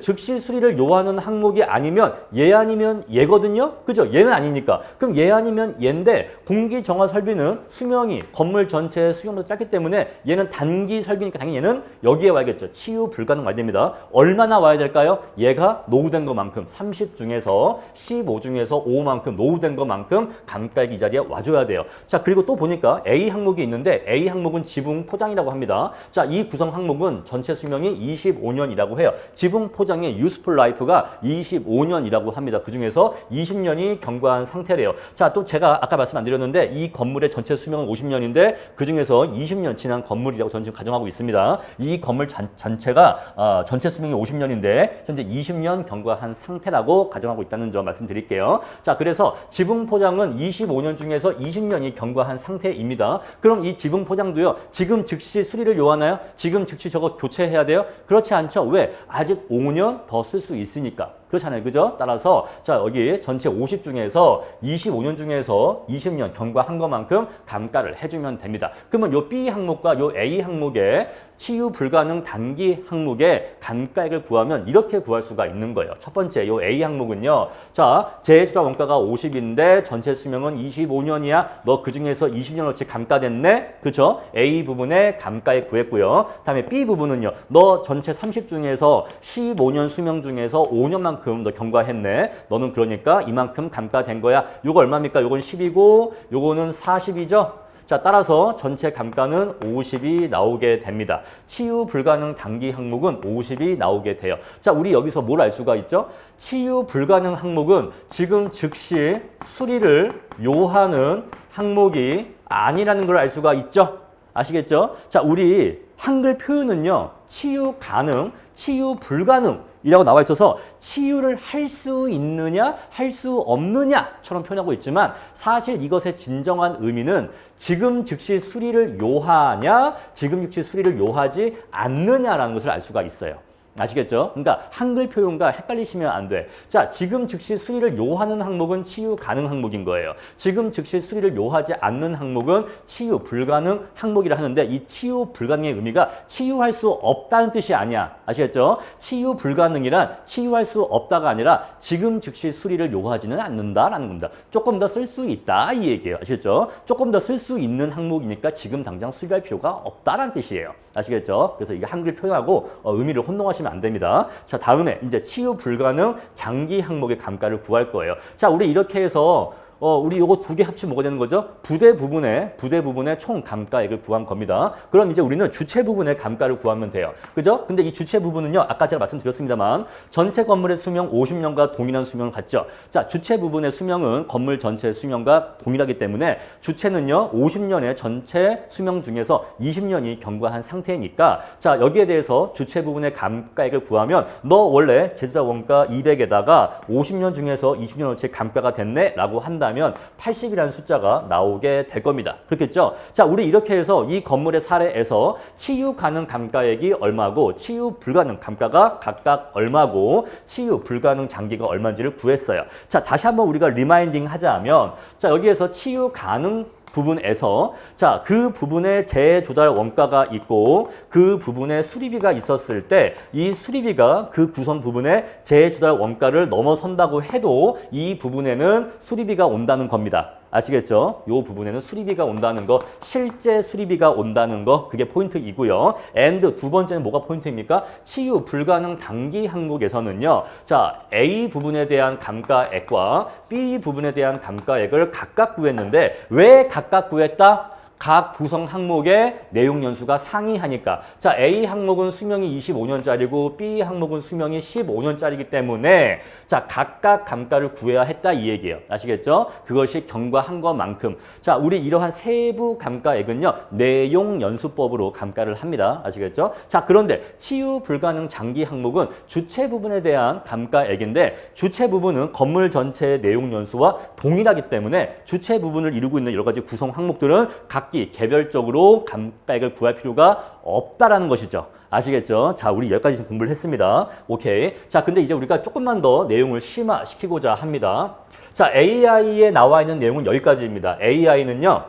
즉시 수리를 요하는 항목이 아니면 얘 아니면 얘거든요. 그죠? 얘는 아니니까. 그럼 얘 아니면 얘인데 공기 정화 설비는 수명이 건물 전체의 수명도 짧기 때문에 얘는 단기 설비니까 당연히 얘는 여기에 와야겠죠. 치유 불가능 와야 됩니다. 얼마나 와야 될까요? 얘가 노후된 것만큼 30 중에서 15 중에서 5만큼 노후된 것만큼 감가액 이 자리에 와줘야 돼요. 자, 그리고 또 보니까 A 항목이 있는데 A 항목은 지붕 포장이라고 합니다. 자, 이 구성 항목은 전체 수명이 25년이라고 해요. 지붕 포장의 useful life가 25년이라고 합니다. 그 중에서 20년이 경과한 상태래요. 자, 또 제가 아까 말씀 안 드렸는데 이 건물의 전체 수명은 50년인데 그 중에서 20년 지난 건물이라고 저는 지금 가정하고 있습니다. 이 건물 전체가 전체 수명이 50년인데 현재 20년 경과한 상태라고 가정하고 있다는 점 말씀드릴게요. 자, 그래서 지붕 포장은 25년 중에서 20년이 경과한 상태입니다. 그럼 이 지붕 포장도요, 지금 즉시 수리를 요하나요? 지금 즉시 저거 교체해야 돼요? 그렇지 않죠. 왜? 아직 5년 더 쓸 수 있으니까. 그렇잖아요. 그죠? 따라서 자, 여기 전체 50 중에서 25년 중에서 20년 경과한 것만큼 감가를 해주면 됩니다. 그러면 요 B 항목과 요 A 항목의 치유 불가능 단기 항목의 감가액을 구하면 이렇게 구할 수가 있는 거예요. 첫 번째 요 A 항목은요. 자, 재주달 원가가 50인데 전체 수명은 25년이야. 너 그중에서 20년어치 감가됐네. 그렇죠? A 부분의 감가액 구했고요. 다음에 B 부분은요. 너 전체 30 중에서 15년 수명 중에서 5년만큼 너 경과했네. 너는 그러니까 이만큼 감가된 거야. 요거 얼마입니까? 요건 10이고 요거는 40이죠. 자, 따라서 전체 감가는 50이 나오게 됩니다. 치유 불가능 단기 항목은 50이 나오게 돼요. 자, 우리 여기서 뭘 알 수가 있죠? 치유 불가능 항목은 지금 즉시 수리를 요하는 항목이 아니라는 걸 알 수가 있죠? 아시겠죠? 자, 우리 한글 표현은요. 치유 가능, 치유 불가능 이라고 나와 있어서 치유를 할 수 있느냐, 할 수 없느냐처럼 표현하고 있지만 사실 이것의 진정한 의미는 지금 즉시 수리를 요하냐, 지금 즉시 수리를 요하지 않느냐라는 것을 알 수가 있어요. 아시겠죠? 그러니까 한글 표현과 헷갈리시면 안 돼. 자, 지금 즉시 수리를 요하는 항목은 치유 가능 항목인 거예요. 지금 즉시 수리를 요하지 않는 항목은 치유 불가능 항목이라 하는데 이 치유 불가능의 의미가 치유할 수 없다는 뜻이 아니야. 아시겠죠? 치유 불가능이란 치유할 수 없다가 아니라 지금 즉시 수리를 요하지는 않는다라는 겁니다. 조금 더 쓸 수 있다 이 얘기예요. 아시겠죠? 조금 더 쓸 수 있는 항목이니까 지금 당장 수리할 필요가 없다라는 뜻이에요. 아시겠죠? 그래서 이게 한글 표현하고 의미를 혼동하시면 안 됩니다. 자, 다음에 이제 치유 불가능 장기 항목의 감가를 구할 거예요. 자, 우리 이렇게 해서 우리 요거 두 개 합치면 뭐가 되는 거죠? 부대 부분의 총 감가액을 구한 겁니다. 그럼 이제 우리는 주체 부분의 감가를 구하면 돼요. 그죠? 근데 이 주체 부분은요, 아까 제가 말씀드렸습니다만, 전체 건물의 수명 50년과 동일한 수명을 갖죠. 자, 주체 부분의 수명은 건물 전체의 수명과 동일하기 때문에 주체는요, 50년의 전체 수명 중에서 20년이 경과한 상태니까, 자, 여기에 대해서 주체 부분의 감가액을 구하면, 너 원래 제주다 원가 200에다가 50년 중에서 20년어치 감가가 됐네? 라고 한다면 80이라는 숫자가 나오게 될 겁니다. 그렇겠죠? 자, 우리 이렇게 해서 이 건물의 사례에서 치유 가능 감가액이 얼마고 치유 불가능 감가가 각각 얼마고 치유 불가능 장기가 얼마인지를 구했어요. 자, 다시 한번 우리가 리마인딩 하자면 자, 여기에서 치유 가능 부분에서 자, 그 부분에 재조달 원가가 있고 그 부분에 수리비가 있었을 때 이 수리비가 그 구성 부분에 재조달 원가를 넘어선다고 해도 이 부분에는 수리비가 온다는 겁니다. 아시겠죠? 이 부분에는 수리비가 온다는 거, 실제 수리비가 온다는 거, 그게 포인트이고요. and 두 번째는 뭐가 포인트입니까? 치유 불가능 단기 항목에서는요. 자, A 부분에 대한 감가액과 B 부분에 대한 감가액을 각각 구했는데 왜 각각 구했다? 각 구성 항목의 내용 연수가 상이하니까. 자, A 항목은 수명이 25년짜리고 B 항목은 수명이 15년짜리이기 때문에 자, 각각 감가를 구해야 했다 이 얘기예요. 아시겠죠? 그것이 경과한 것만큼. 자, 우리 이러한 세부 감가액은요. 내용 연수법으로 감가를 합니다. 아시겠죠? 자, 그런데 치유 불가능 장기 항목은 주체 부분에 대한 감가액인데 주체 부분은 건물 전체의 내용 연수와 동일하기 때문에 주체 부분을 이루고 있는 여러 가지 구성 항목들은 각 개별적으로 감가액을 구할 필요가 없다라는 것이죠. 아시겠죠? 자, 우리 여기까지 공부를 했습니다. 오케이. 자, 근데 이제 우리가 조금만 더 내용을 심화시키고자 합니다. 자, AI에 나와 있는 내용은 여기까지입니다. AI는요.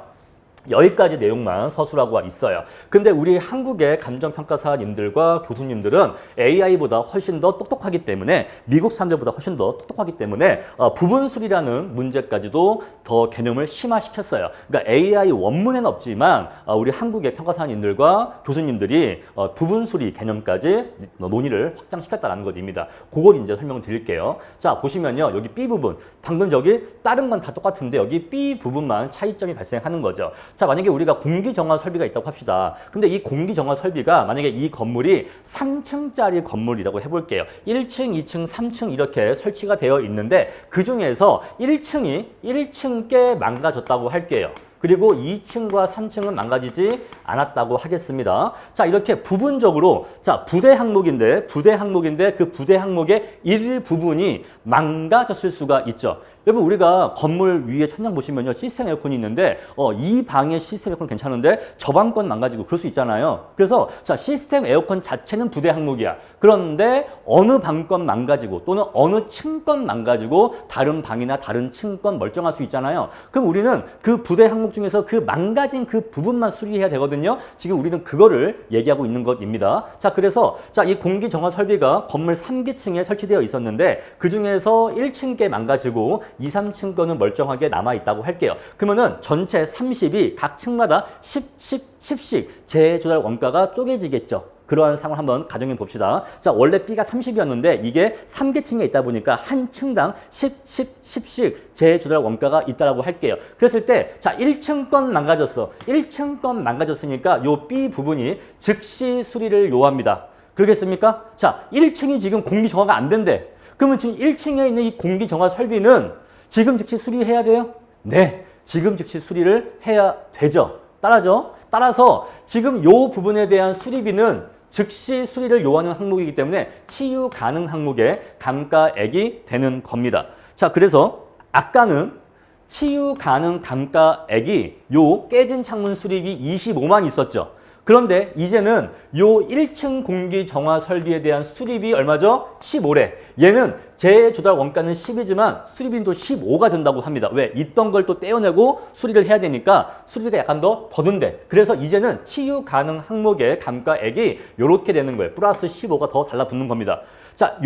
여기까지 내용만 서술하고 있어요. 근데 우리 한국의 감정평가사님들과 교수님들은 AI보다 훨씬 더 똑똑하기 때문에 미국 사람들보다 훨씬 더 똑똑하기 때문에 부분술이라는 문제까지도 더 개념을 심화시켰어요. 그러니까 AI 원문에는 없지만 우리 한국의 평가사님들과 교수님들이 부분술이 개념까지 논의를 확장시켰다는 것입니다. 그걸 이제 설명을 드릴게요. 자, 보시면요. 여기 B 부분. 방금 저기 다른 건 다 똑같은데 여기 B 부분만 차이점이 발생하는 거죠. 자, 만약에 우리가 공기정화 설비가 있다고 합시다. 근데 이 공기정화 설비가 만약에 이 건물이 3층짜리 건물이라고 해볼게요. 1층, 2층, 3층 이렇게 설치가 되어 있는데 그 중에서 1층이 1층께 망가졌다고 할게요. 그리고 2층과 3층은 망가지지 않았다고 하겠습니다. 자, 이렇게 부분적으로 자, 부대 항목인데 그 부대 항목의 일부분이 망가졌을 수가 있죠. 여러분 우리가 건물 위에 천장 보시면요 시스템 에어컨이 있는데 이 방의 시스템 에어컨 괜찮은데 저 방 건 망가지고 그럴 수 있잖아요. 그래서 자 시스템 에어컨 자체는 부대 항목이야. 그런데 어느 방 건 망가지고 또는 어느 층 건 망가지고 다른 방이나 다른 층 건 멀쩡할 수 있잖아요. 그럼 우리는 그 부대 항목 중에서 그 망가진 그 부분만 수리해야 되거든요. 지금 우리는 그거를 얘기하고 있는 것입니다. 자 그래서 자 이 공기 정화 설비가 건물 3기층에 설치되어 있었는데 그 중에서 1층 게 망가지고 2, 3층 거는 멀쩡하게 남아있다고 할게요. 그러면은 전체 30이 각 층마다 10씩 재조달 원가가 쪼개지겠죠. 그러한 상황을 한번 가정해 봅시다. 자, 원래 B가 30이었는데 이게 3계층에 있다 보니까 한 층당 10씩 재조달 원가가 있다라고 할게요. 그랬을 때, 자, 1층 건 망가졌어. 1층 건 망가졌으니까 요 B 부분이 즉시 수리를 요합니다. 그러겠습니까? 자, 1층이 지금 공기 정화가 안 된대. 그러면 지금 1층에 있는 이 공기 정화 설비는 지금 즉시 수리해야 돼요? 네, 지금 즉시 수리를 해야 되죠. 따라서 지금 요 부분에 대한 수리비는 즉시 수리를 요하는 항목이기 때문에 치유 가능 항목의 감가액이 되는 겁니다. 자, 그래서 아까는 치유 가능 감가액이 요 깨진 창문 수리비 25만 있었죠. 그런데 이제는 요 1층 공기 정화 설비에 대한 수리비 얼마죠? 15래. 얘는 재조달 원가는 10이지만 수리비도 15가 된다고 합니다. 왜? 있던 걸 또 떼어내고 수리를 해야 되니까 수리비가 약간 더 든대. 그래서 이제는 치유 가능 항목의 감가액이 요렇게 되는 거예요. 플러스 15가 더 달라붙는 겁니다. 자,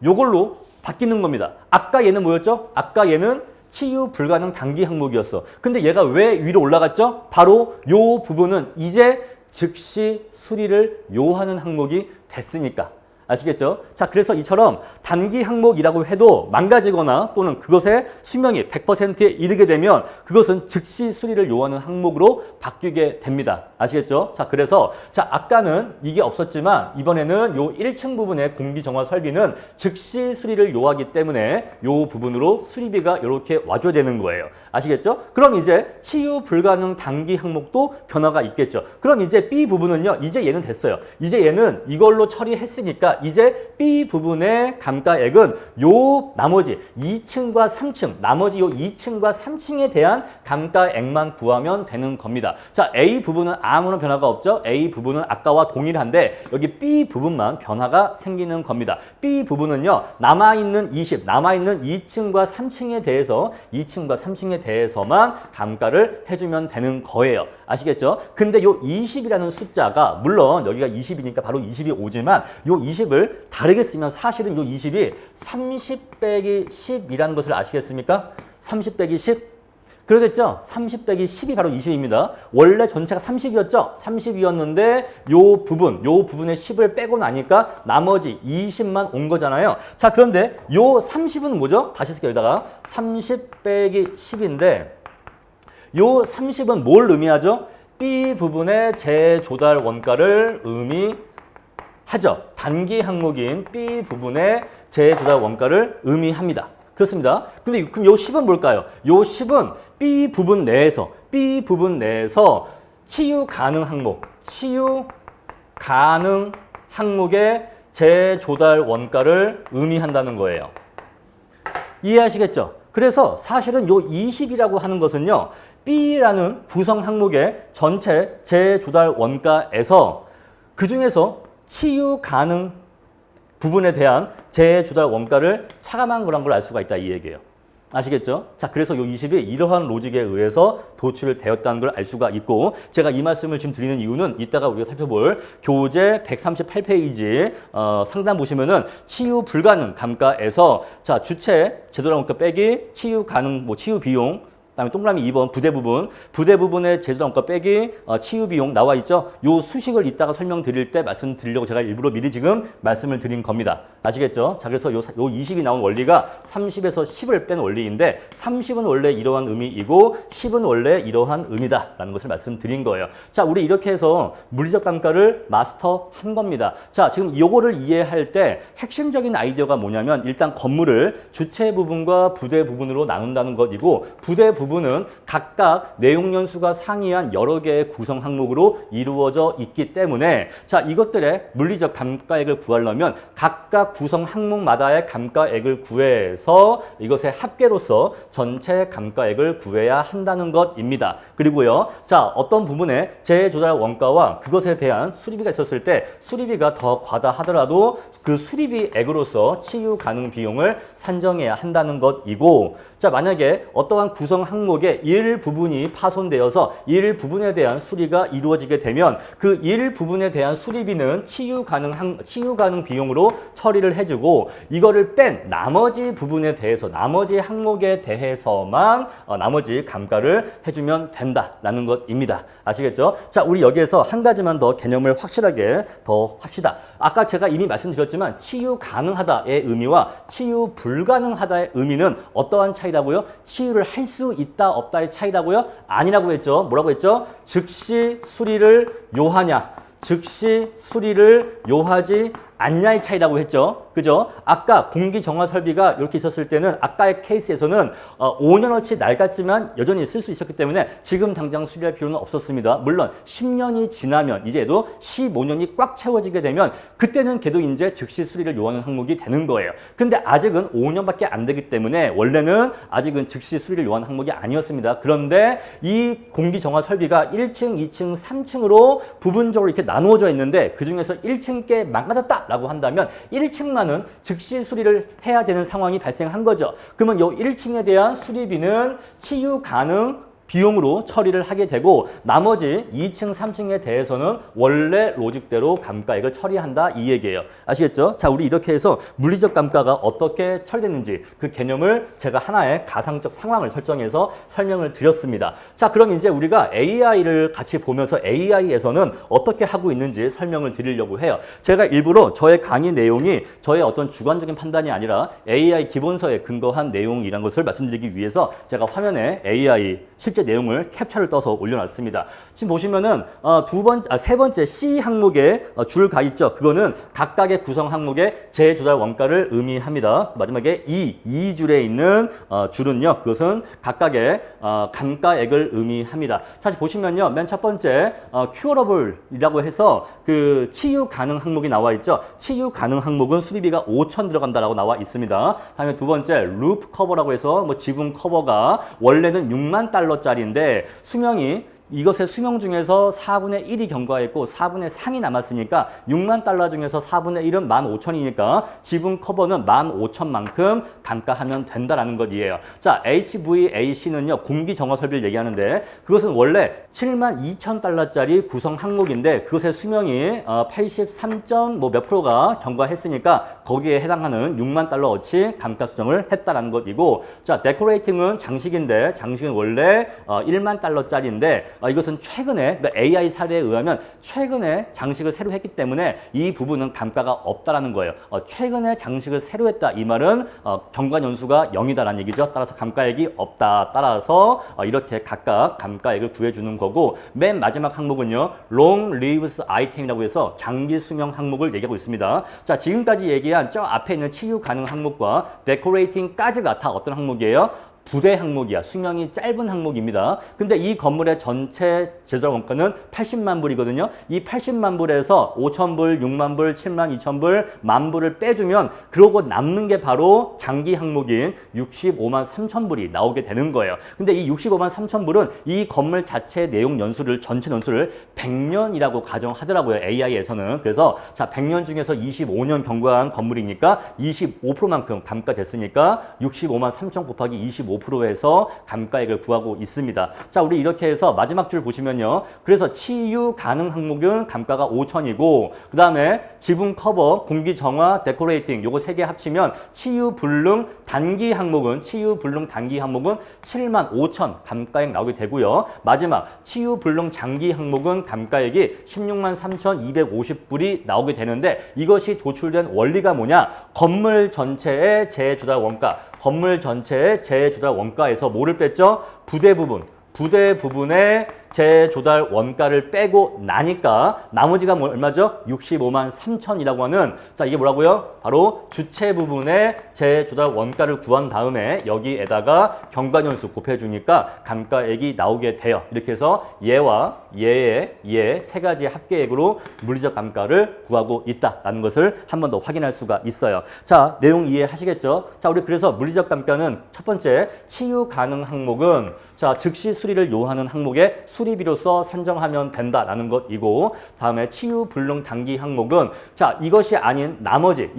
요걸로 바뀌는 겁니다. 아까 얘는 뭐였죠? 아까 얘는 치유 불가능 단기 항목이었어. 근데 얘가 왜 위로 올라갔죠? 바로 요 부분은 이제 즉시 수리를 요하는 항목이 됐으니까. 아시겠죠? 자, 그래서 이처럼 단기 항목이라고 해도 망가지거나 또는 그것의 수명이 100%에 이르게 되면 그것은 즉시 수리를 요하는 항목으로 바뀌게 됩니다. 아시겠죠? 자, 그래서 자, 아까는 이게 없었지만 이번에는 요 1층 부분의 공기 정화 설비는 즉시 수리를 요하기 때문에 요 부분으로 수리비가 이렇게 와줘야 되는 거예요. 아시겠죠? 그럼 이제 치유 불가능 단기 항목도 변화가 있겠죠. 그럼 이제 B 부분은요. 이제 얘는 됐어요. 이제 얘는 이걸로 처리했으니까 이제 B 부분의 감가액은 요 나머지 2층과 3층, 나머지 요 2층과 3층에 대한 감가액만 구하면 되는 겁니다. 자, A 부분은 아무런 변화가 없죠. A 부분은 아까와 동일한데 여기 B 부분만 변화가 생기는 겁니다. B 부분은요. 남아있는 2층과 3층에 대해서만 감가를 해주면 되는 거예요. 아시겠죠? 근데 요 20이라는 숫자가 물론 여기가 20이니까 바로 20이 오지만 요 20을 다르게 쓰면 사실은 요 20이 30 빼기 10이라는 것을 아시겠습니까? 30 빼기 10. 그러겠죠? 30 빼기 10이 바로 20입니다. 원래 전체가 30이었죠? 30이었는데 요 부분의 10을 빼고 나니까 나머지 20만 온 거잖아요. 자, 그런데 요 30은 뭐죠? 다시 쓸게요. 여기다가 30 빼기 10인데 요 30은 뭘 의미하죠? B 부분의 재조달 원가를 의미하죠. 단기 항목인 B 부분의 재조달 원가를 의미합니다. 그렇습니다. 근데 그럼 요 10은 뭘까요? 요 10은 B 부분 내에서 치유 가능 항목의 재조달 원가를 의미한다는 거예요. 이해하시겠죠? 그래서 사실은 요 20이라고 하는 것은요. B라는 구성 항목의 전체 재조달 원가에서 그중에서 치유 가능 부분에 대한 재조달 원가를 차감한 거란 걸 알 수가 있다 이 얘기예요. 아시겠죠? 자, 그래서 요 20이 이러한 로직에 의해서 도출되었다는 걸 알 수가 있고 제가 이 말씀을 지금 드리는 이유는 이따가 우리가 살펴볼 교재 138페이지 상단 보시면은 치유 불가능 감가에서 자, 주체 재조달 원가 빼기 치유 가능 치유 비용 그다음에 동그라미 2번 부대 부분의 재조달 원가 빼기 치유 비용 나와 있죠. 요 수식을 이따가 설명드릴 때 말씀드리려고 제가 일부러 미리 지금 말씀을 드린 겁니다. 아시겠죠? 자, 그래서 요 20이 나온 원리가 30에서 10을 뺀 원리인데 30은 원래 이러한 의미이고 10은 원래 이러한 의미다라는 것을 말씀드린 거예요. 자, 우리 이렇게 해서 물리적 감가를 마스터한 겁니다. 자, 지금 요거를 이해할 때 핵심적인 아이디어가 뭐냐면 일단 건물을 주체 부분과 부대 부분으로 나눈다는 것이고 부대 부분은 각각 내용 연수가 상이한 여러 개의 구성 항목으로 이루어져 있기 때문에 자, 이것들의 물리적 감가액을 구하려면 각각 구성 항목마다의 감가액을 구해서 이것의 합계로서 전체 감가액을 구해야 한다는 것입니다. 그리고요, 자, 어떤 부분에 재조달 원가와 그것에 대한 수리비가 있었을 때 수리비가 더 과다하더라도 그 수리비액으로서 치유 가능 비용을 산정해야 한다는 것이고, 자, 만약에 어떠한 구성 항목의 일부분이 파손되어서 일부분에 대한 수리가 이루어지게 되면 그 일부분에 대한 수리비는 치유 가능 비용으로 처리를 해주고, 이거를 뺀 나머지 부분에 대해서 나머지 항목에 대해서만 나머지 감가를 해주면 된다라는 것입니다. 아시겠죠? 자, 우리 여기에서 한 가지만 더 개념을 확실하게 더 합시다. 아까 제가 이미 말씀드렸지만 치유 가능하다의 의미와 치유 불가능하다의 의미는 어떠한 차이라고요? 치유를 할 수 있다 없다의 차이라고요? 아니라고 했죠. 뭐라고 했죠? 즉시 수리를 요하냐, 즉시 수리를 요하지 않냐의 차이라고 했죠. 그죠? 아까 공기정화 설비가 이렇게 있었을 때는 아까의 케이스에서는 5년어치 낡았지만 여전히 쓸 수 있었기 때문에 지금 당장 수리할 필요는 없었습니다. 물론 10년이 지나면 이제도 15년이 꽉 채워지게 되면 그때는 걔도 이제 즉시 수리를 요하는 항목이 되는 거예요. 근데 아직은 5년밖에 안 되기 때문에 원래는 아직은 즉시 수리를 요하는 항목이 아니었습니다. 그런데 이 공기정화 설비가 1층, 2층, 3층으로 부분적으로 이렇게 나누어져 있는데 그중에서 1층 게 망가졌다 라고 한다면 1층만은 즉시 수리를 해야 되는 상황이 발생한 거죠. 그러면 이 1층에 대한 수리비는 치유 가능 비용으로 처리를 하게 되고 나머지 2층, 3층에 대해서는 원래 로직대로 감가액을 처리한다 이 얘기예요. 아시겠죠? 자, 우리 이렇게 해서 물리적 감가가 어떻게 처리됐는지 그 개념을 제가 하나의 가상적 상황을 설정해서 설명을 드렸습니다. 자, 그럼 이제 우리가 AI를 같이 보면서 AI에서는 어떻게 하고 있는지 설명을 드리려고 해요. 제가 일부러 저의 강의 내용이 저의 어떤 주관적인 판단이 아니라 AI 기본서에 근거한 내용이란 것을 말씀드리기 위해서 제가 화면에 AI 실제 내용을 캡처를 떠서 올려놨습니다. 지금 보시면은 세 번째 C 항목에 줄 가 있죠. 그거는 각각의 구성 항목의 재조달 원가를 의미합니다. 마지막에 2줄에 있는 줄은요. 그것은 각각의 감가액을 의미합니다. 자, 보시면요. 맨 첫 번째 큐어러블이라고 해서 그 치유 가능 항목이 나와 있죠. 치유 가능 항목은 수리비가 5천 들어간다라고 나와 있습니다. 다음에 두 번째 루프 커버라고 해서 뭐 지붕 커버가 원래는 6만 달러짜리인데 수명이 이것의 수명 중에서 4분의 1이 경과했고 4분의 3이 남았으니까 6만 달러 중에서 4분의 1은 15,000이니까 지붕 커버는 15,000만큼 감가하면 된다라는 것이에요. 자, HVAC는요. 공기 정화 설비를 얘기하는데 그것은 원래 72,000달러짜리 구성 항목인데 그것의 수명이 83. 몇 프로가 경과했으니까 거기에 해당하는 6만 달러어치 감가 수정을 했다라는 것이고, 자, 데코레이팅은 장식인데 장식은 원래 1만 달러짜리인데 이것은 최근에 그러니까 AI 사례에 의하면 최근에 장식을 새로 했기 때문에 이 부분은 감가가 없다라는 거예요. 최근에 장식을 새로 했다 이 말은 경과 연수가 0이다라는 얘기죠. 따라서 감가액이 없다. 따라서 이렇게 각각 감가액을 구해주는 거고, 맨 마지막 항목은요. Long Lives Item이라고 해서 장기 수명 항목을 얘기하고 있습니다. 자, 지금까지 얘기한 저 앞에 있는 치유 가능 항목과 Decorating까지가 다 어떤 항목이에요? 부대 항목이야. 수명이 짧은 항목입니다. 근데 이 건물의 전체 제조달 원가는 80만 불이거든요. 이 80만 불에서 5천 불, 6만 불, 7만 2천 불, 만 불을 빼주면 그러고 남는 게 바로 장기 항목인 65만 3천 불이 나오게 되는 거예요. 근데 이 65만 3천 불은 이 건물 자체 내용 연수를 전체 연수를 100년이라고 가정하더라고요. AI에서는. 그래서 자, 100년 중에서 25년 경과한 건물이니까 25%만큼 감가됐으니까 65만 3천 곱하기 25%에서 감가액을 구하고 있습니다. 자, 우리 이렇게 해서 마지막 줄 보시면요. 그래서 치유 가능 항목은 감가가 5천이고 그 다음에 지붕 커버, 공기 정화, 데코레이팅 요거 세 개 합치면 치유 불능 단기 항목은 7만 5천 감가액 나오게 되고요. 마지막 치유 불능 장기 항목은 감가액이 16만 3,250불이 나오게 되는데 이것이 도출된 원리가 뭐냐? 건물 전체의 재조달 원가, 건물 전체의 재조달 원가에서 뭐를 뺐죠? 부대 부분의 재조달 원가를 빼고 나니까 나머지가 얼마죠? 65만 3천이라고 하는 자 이게 뭐라고요? 바로 주체 부분의 재조달 원가를 구한 다음에 여기에다가 경과년수 곱해주니까 감가액이 나오게 돼요. 이렇게 해서 얘와 얘의 얘 세 가지 합계액으로 물리적 감가를 구하고 있다라는 것을 한 번 더 확인할 수가 있어요. 자, 내용 이해하시겠죠? 자, 우리 그래서 물리적 감가는 첫 번째 치유 가능 항목은 자, 즉시 수리를 요하는 항목에 수리비로서 산정하면 된다라는 것이고 다음에 치유 불능 단기 항목은 자, 이것이 아닌 나머지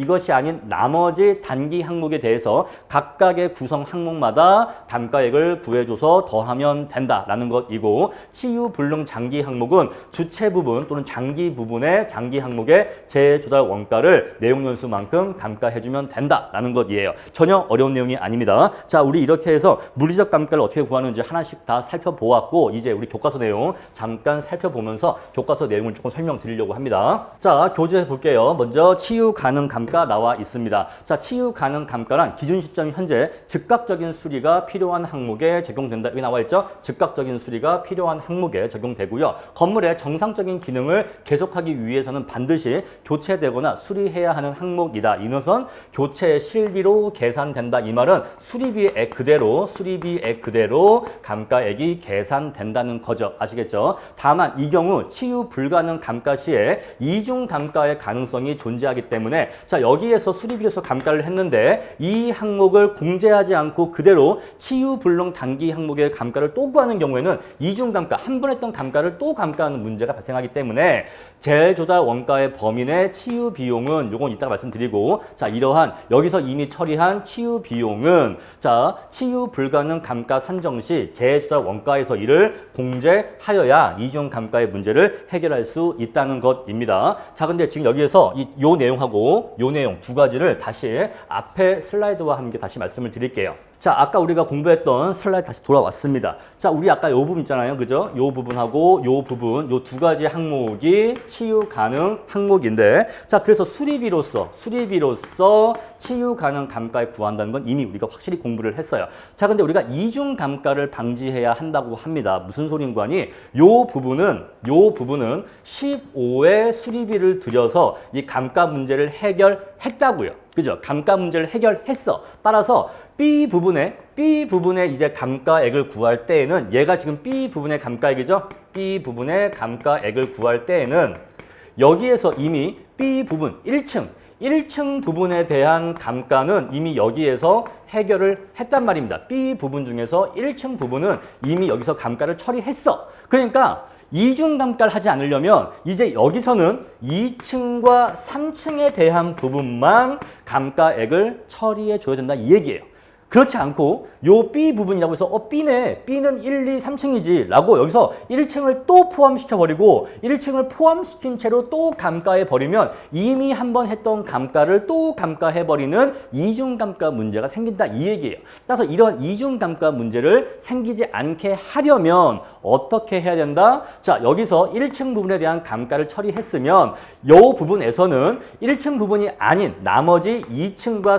단기 항목에 대해서 각각의 구성 항목마다 감가액을 구해줘서 더하면 된다라는 것이고 치유 불능 장기 항목은 주체 부분 또는 장기 부분의 장기 항목의 재조달 원가를 내용 연수만큼 감가해주면 된다라는 것이에요. 전혀 어려운 내용이 아닙니다. 자, 우리 이렇게 해서 물리적 감가를 어떻게 구하는지 하나씩 다 살펴보았고 이제 우리 교과서 내용 잠깐 살펴보면서 교과서 내용을 조금 설명드리려고 합니다. 자, 교재 볼게요. 먼저 치유 가능 감가 나와 있습니다. 자, 치유 가능 감가란 기준 시점 현재 즉각적인 수리가 필요한 항목에 적용된다. 여기 나와 있죠? 즉각적인 수리가 필요한 항목에 적용되고요. 건물의 정상적인 기능을 계속하기 위해서는 반드시 교체되거나 수리해야 하는 항목이다. 이것은 교체 실비로 계산된다. 이 말은 수리비액 그대로 감가액이 계산된다는 거죠. 아시겠죠? 다만 이 경우 치유 불가능 감가 시에 이중 감가의 가능성이 존재하기 때문에 자, 여기에서 수리비로서 감가를 했는데 이 항목을 공제하지 않고 그대로 치유 불능 단기 항목의 감가를 또 구하는 경우에는 이중 감가, 한 번 했던 감가를 또 감가하는 문제가 발생하기 때문에 재조달 원가의 범위 내 치유 비용은 요건 이따가 말씀드리고 자, 이러한 여기서 이미 처리한 치유 비용은 자, 치유 불가능 감가 산정 시 재조달 원가에서 이를 공제하여야 이중 감가의 문제를 해결할 수 있다는 것입니다. 자, 근데 지금 여기에서 요 내용하고 요 내용 두 가지를 다시 앞에 슬라이드와 함께 다시 말씀을 드릴게요. 자, 아까 우리가 공부했던 슬라이드 다시 돌아왔습니다. 자, 우리 아까 요 부분 있잖아요. 그죠? 요 부분하고 요 부분, 요 두 가지 항목이 치유 가능 항목인데 자, 그래서 수리비로서 치유 가능 감가에 구한다는 건 이미 우리가 확실히 공부를 했어요. 자, 근데 우리가 이중 감가를 방지해야 한다고 합니다. 무슨 소린가 하니 요 부분은 15의 수리비를 들여서 이 감가 문제를 해결했다고요. 그죠? 감가 문제를 해결했어. 따라서 B 부분에 이제 감가액을 구할 때에는 얘가 지금 B 부분의 감가액이죠? B 부분의 감가액을 구할 때에는 여기에서 이미 B 부분 1층 부분에 대한 감가는 이미 여기에서 해결을 했단 말입니다. B 부분 중에서 1층 부분은 이미 여기서 감가를 처리했어. 그러니까 이중 감가를 하지 않으려면 이제 여기서는 2층과 3층에 대한 부분만 감가액을 처리해 줘야 된다 이 얘기예요. 그렇지 않고 요 B 부분이라고 해서 B는 1, 2, 3층이지 라고 여기서 1층을 또 포함시켜버리고 1층을 포함시킨 채로 또 감가해버리면 이미 한번 했던 감가를 또 감가해버리는 이중감가 문제가 생긴다 이 얘기예요. 따라서 이런 이중감가 문제를 생기지 않게 하려면 어떻게 해야 된다? 자, 여기서 1층 부분에 대한 감가를 처리했으면 요 부분에서는 1층 부분이 아닌 나머지 2층과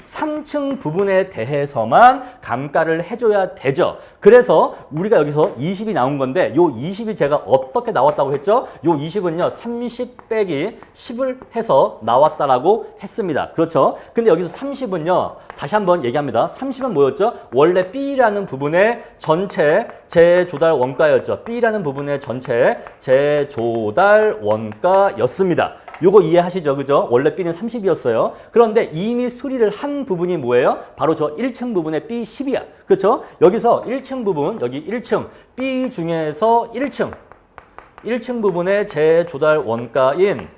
3층 부분에 대해서만 감가를 해줘야 되죠. 그래서 우리가 여기서 20이 나온 건데 요 20이 제가 어떻게 나왔다고 했죠? 요 20은요 30 빼기 10을 해서 나왔다라고 했습니다. 그렇죠? 근데 여기서 30은요 다시 한번 얘기합니다. 30은 뭐였죠? 원래 B라는 부분의 전체 재조달 원가였죠. B라는 부분의 전체 재조달 원가였습니다. 요거 이해하시죠? 그죠? 원래 B는 30이었어요. 그런데 이미 수리를 한 부분이 뭐예요? 바로 저 1층 부분의 B10이야. 그렇죠? 여기서 1층 부분, 여기 1층, B 중에서 1층 부분의 재조달 원가인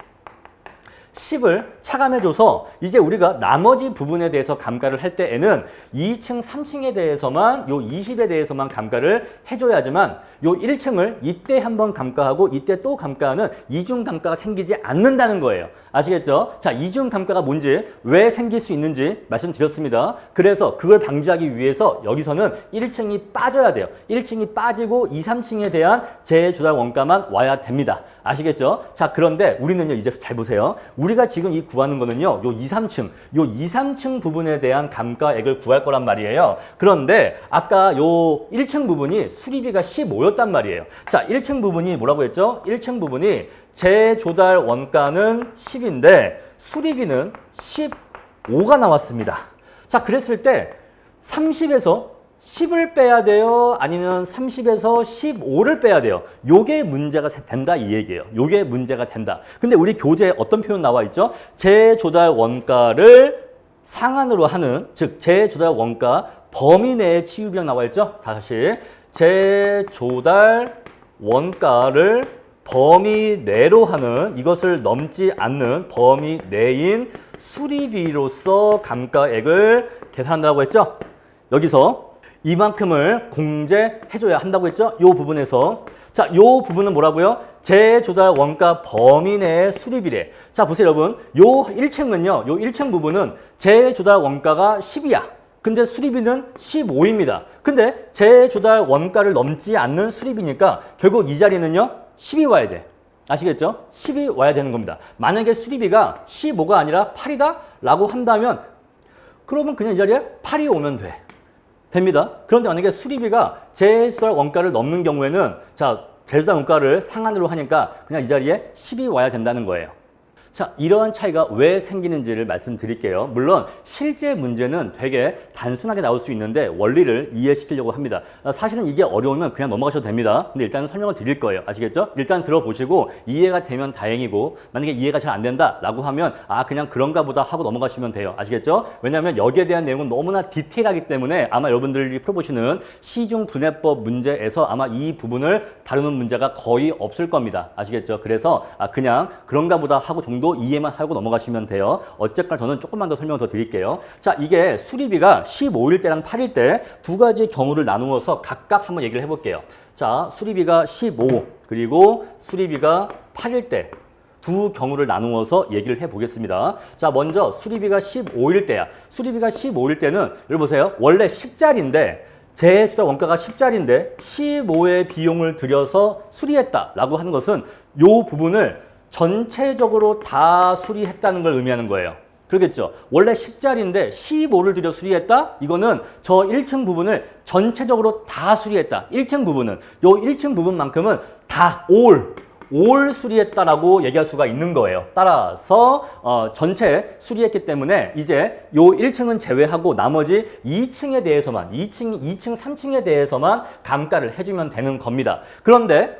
10을 차감해줘서 이제 우리가 나머지 부분에 대해서 감가를 할 때에는 2층, 3층에 대해서만 요 20에 대해서만 감가를 해줘야지만 요 1층을 이때 한번 감가하고 이때 또 감가하는 이중 감가가 생기지 않는다는 거예요. 아시겠죠? 자, 이중 감가가 뭔지 왜 생길 수 있는지 말씀드렸습니다. 그래서 그걸 방지하기 위해서 여기서는 1층이 빠져야 돼요. 1층이 빠지고 2, 3층에 대한 재조달 원가만 와야 됩니다. 아시겠죠? 자, 그런데 우리는요 이제 잘 보세요. 우리가 지금 이 구하는 거는요. 요 2, 3층, 요 2, 3층 부분에 대한 감가액을 구할 거란 말이에요. 그런데 아까 요 1층 부분이 수리비가 15였단 말이에요. 자, 1층 부분이 뭐라고 했죠? 1층 부분이 재조달 원가는 10인데 수리비는 15가 나왔습니다. 자, 그랬을 때 30에서 10을 빼야 돼요? 아니면 30에서 15를 빼야 돼요? 요게 문제가 된다 이 얘기예요. 요게 문제가 된다. 근데 우리 교재에 어떤 표현 나와 있죠? 재조달 원가를 상한으로 하는, 즉 재조달 원가 범위 내의 치유비용 나와 있죠? 다시 재조달 원가를 범위 내로 하는, 이것을 넘지 않는 범위 내인 수리비로서 감가액을 계산한다고 했죠? 여기서 이만큼을 공제해줘야 한다고 했죠? 요 부분에서. 자, 요 부분은 뭐라고요? 재조달 원가 범위 내의 수리비래. 자, 보세요, 여러분. 요 1층은요, 요 1층 부분은 재조달 원가가 10이야. 근데 수리비는 15입니다. 근데 재조달 원가를 넘지 않는 수리비니까 결국 이 자리는요, 10이 와야 돼. 아시겠죠? 10이 와야 되는 겁니다. 만약에 수리비가 15가 아니라 8이다? 라고 한다면, 그러면 그냥 이 자리에 8이 오면 돼. 됩니다. 그런데 만약에 수리비가 재조달 원가를 넘는 경우에는, 자, 재조달 원가를 상한으로 하니까 그냥 이 자리에 10이 와야 된다는 거예요. 자, 이러한 차이가 왜 생기는지를 말씀드릴게요. 물론 실제 문제는 되게 단순하게 나올 수 있는데 원리를 이해시키려고 합니다. 사실은 이게 어려우면 그냥 넘어가셔도 됩니다. 근데 일단은 설명을 드릴 거예요. 아시겠죠? 일단 들어보시고 이해가 되면 다행이고, 만약에 이해가 잘 안 된다라고 하면 아, 그냥 그런가 보다 하고 넘어가시면 돼요. 아시겠죠? 왜냐하면 여기에 대한 내용은 너무나 디테일하기 때문에 아마 여러분들이 풀어보시는 시중분해법 문제에서 아마 이 부분을 다루는 문제가 거의 없을 겁니다. 아시겠죠? 그래서 그냥 그런가 보다 하고 정도 이해만 하고 넘어가시면 돼요. 어쨌거나 저는 조금만 더 설명을 더 드릴게요. 자, 이게 수리비가 15일 때랑 8일 때 두 가지 경우를 나누어서 각각 한번 얘기를 해볼게요. 자, 수리비가 15 그리고 수리비가 8일 때 두 경우를 나누어서 얘기를 해보겠습니다. 자, 먼저 수리비가 15일 때야. 수리비가 15일 때는 여러분 보세요. 원래 10짜리인데 재조달 원가가 10짜리인데 15의 비용을 들여서 수리했다라고 하는 것은 요 부분을 전체적으로 다 수리했다는 걸 의미하는 거예요. 그러겠죠? 원래 10짜리인데 15를 들여 수리했다? 이거는 저 1층 부분을 전체적으로 다 수리했다. 1층 부분은. 요 1층 부분만큼은 다 올 수리했다라고 얘기할 수가 있는 거예요. 따라서 전체 수리했기 때문에 이제 요 1층은 제외하고 나머지 2층에 대해서만 2층, 3층에 대해서만 감가를 해주면 되는 겁니다. 그런데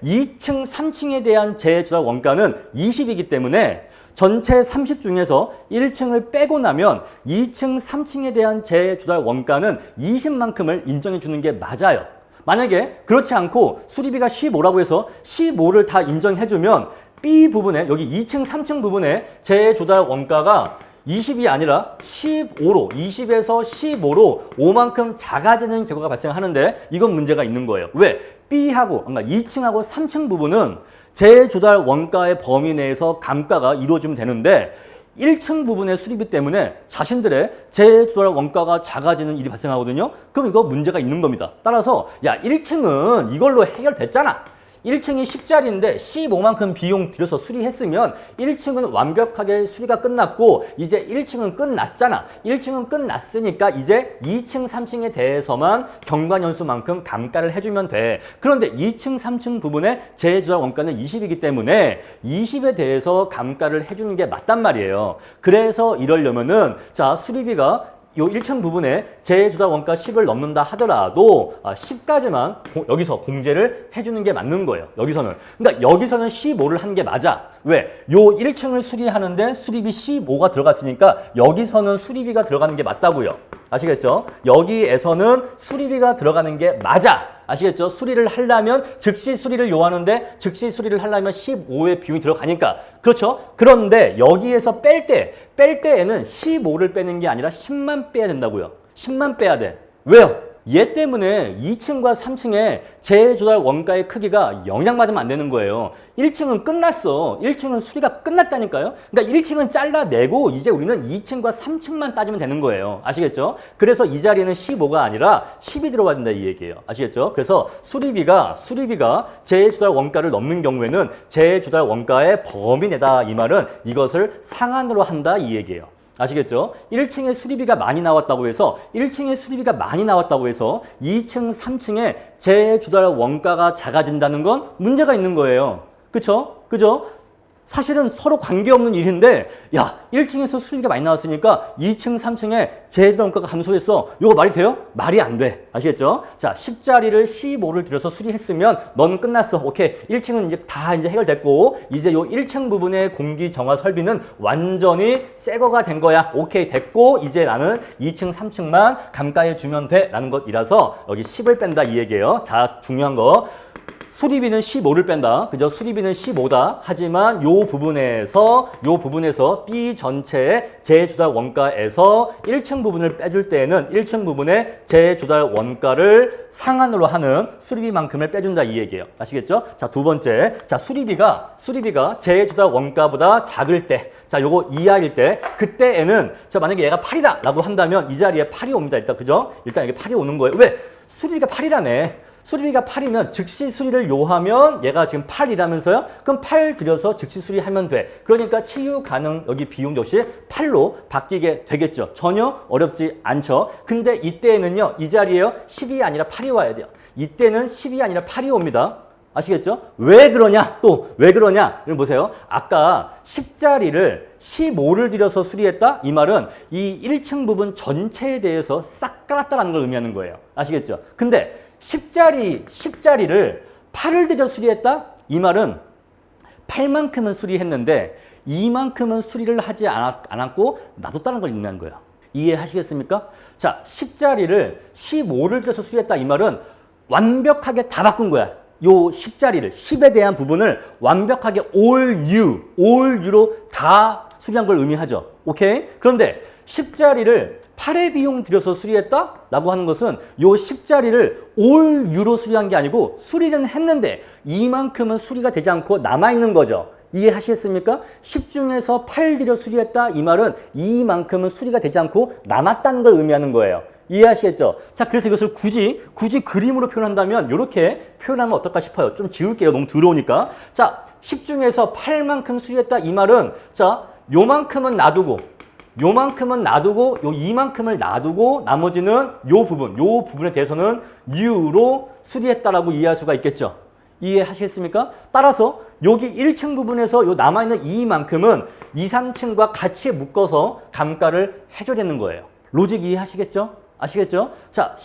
2층, 3층에 대한 재조달 원가는 20이기 때문에 전체 30 중에서 1층을 빼고 나면 2층, 3층에 대한 재조달 원가는 20만큼을 인정해 주는 게 맞아요. 만약에 그렇지 않고 수리비가 15라고 해서 15를 다 인정해주면 B 부분에, 여기 2층, 3층 부분에 재조달 원가가 20이 아니라 15로, 20에서 15로 5만큼 작아지는 결과가 발생하는데 이건 문제가 있는 거예요. 왜? B하고, 그러니까 2층하고 3층 부분은 재조달 원가의 범위 내에서 감가가 이루어지면 되는데 1층 부분의 수리비 때문에 자신들의 재조달 원가가 작아지는 일이 발생하거든요. 그럼 이거 문제가 있는 겁니다. 따라서 야, 1층은 이걸로 해결됐잖아. 1층이 10짜리인데 15만큼 비용 들여서 수리했으면 1층은 완벽하게 수리가 끝났고 이제 1층은 끝났잖아. 1층은 끝났으니까 이제 2층, 3층에 대해서만 경과년수만큼 감가를 해주면 돼. 그런데 2층, 3층 부분에 재조달 원가는 20이기 때문에 20에 대해서 감가를 해주는 게 맞단 말이에요. 그래서 이러려면은 자, 수리비가 요 1층 부분에 재조달 원가 10을 넘는다 하더라도 10까지만 여기서 공제를 해주는 게 맞는 거예요. 여기서는. 그러니까 여기서는 15를 한 게 맞아. 왜? 요 1층을 수리하는데 수리비 15가 들어갔으니까 여기서는 수리비가 들어가는 게 맞다고요. 아시겠죠? 여기에서는 수리비가 들어가는 게 맞아. 아시겠죠? 수리를 하려면 즉시 수리를 요하는데 즉시 수리를 하려면 15의 비용이 들어가니까. 그렇죠? 그런데 여기에서 뺄 때에는 15를 빼는 게 아니라 10만 빼야 된다고요. 10만 빼야 돼. 왜요? 얘 때문에 2층과 3층의 재조달 원가의 크기가 영향받으면 안 되는 거예요. 1층은 끝났어. 1층은 수리가 끝났다니까요. 그러니까 1층은 잘라내고 이제 우리는 2층과 3층만 따지면 되는 거예요. 아시겠죠? 그래서 이 자리에는 15가 아니라 10이 들어가야 된다 이 얘기예요. 아시겠죠? 그래서 수리비가 재조달 원가를 넘는 경우에는 재조달 원가의 범위 내다 이 말은 이것을 상한으로 한다 이 얘기예요. 아시겠죠? 1층에 수리비가 많이 나왔다고 해서 2층, 3층에 재조달 원가가 작아진다는 건 문제가 있는 거예요. 그쵸? 사실은 서로 관계없는 일인데 야 1층에서 수리비가 많이 나왔으니까 2층, 3층에 재조달 원가가 감소했어. 이거 말이 돼요? 말이 안 돼. 아시겠죠? 자 10자리를 15를 들여서 수리했으면 너는 끝났어. 오케이. 1층은 이제 다 해결됐고 이제 요 1층 부분의 공기 정화 설비는 완전히 새 거가 된 거야. 오케이 됐고 이제 나는 2층, 3층만 감가해 주면 돼 라는 것이라서 여기 10을 뺀다 이 얘기예요. 자 중요한 거 수리비는 15를 뺀다. 그죠? 수리비는 15다. 하지만 요 부분에서 B 전체의 재조달 원가에서 1층 부분을 빼줄 때에는 1층 부분의 재조달 원가를 상한으로 하는 수리비만큼을 빼준다 이 얘기예요. 아시겠죠? 자, 두 번째. 자, 수리비가 재조달 원가보다 작을 때, 자, 요거 이하일 때, 그때에는 자, 만약에 얘가 8이다 라고 한다면 이 자리에 8이 옵니다. 일단 이게 8이 오는 거예요. 왜? 수리비가 8이라네. 수리비가 8이면 즉시 수리를 요하면 얘가 지금 8이라면서요? 그럼 8 들여서 즉시 수리하면 돼. 그러니까 치유 가능 여기 비용 역시 8로 바뀌게 되겠죠. 전혀 어렵지 않죠. 근데 이때는요. 이 자리에요. 10이 아니라 8이 와야 돼요. 이때는 10이 아니라 8이 옵니다. 아시겠죠? 왜 그러냐? 여러분 보세요. 아까 10자리를 15를 들여서 수리했다? 이 말은 이 1층 부분 전체에 대해서 싹 깔았다라는 걸 의미하는 거예요. 아시겠죠? 근데 10자리를 8을 들여 수리했다? 이 말은 8만큼은 수리했는데 이만큼은 수리를 하지 않았고 놔뒀다는 걸 의미하는 거예요. 이해하시겠습니까? 자, 10자리를 15를 들여서 수리했다 이 말은 완벽하게 다 바꾼 거야. 요 10자리를 10에 대한 부분을 완벽하게 all U로 다 수리한 걸 의미하죠. 오케이? 그런데 10자리를 8의 비용 들여서 수리했다? 라고 하는 것은 요 10자리를 all U로 수리한 게 아니고 수리는 했는데 이만큼은 수리가 되지 않고 남아있는 거죠. 이해하시겠습니까? 10 중에서 8 들여 수리했다? 이 말은 이만큼은 수리가 되지 않고 남았다는 걸 의미하는 거예요. 이해하시겠죠? 자, 그래서 이것을 굳이 그림으로 표현한다면 이렇게 표현하면 어떨까 싶어요. 좀 지울게요. 너무 더러우니까. 자, 10 중에서 8만큼 수리했다? 이 말은 자, 요만큼은 놔두고 요 이만큼을 놔두고 나머지는 요 부분에 대해서는 U로 수리했다라고 이해할 수가 있겠죠. 이해하시겠습니까? 따라서 여기 1층 부분에서 요 남아있는 이만큼은 2, 3층과 같이 묶어서 감가를 해줘야 되는 거예요. 로직 이해하시겠죠? 아시겠죠? 자,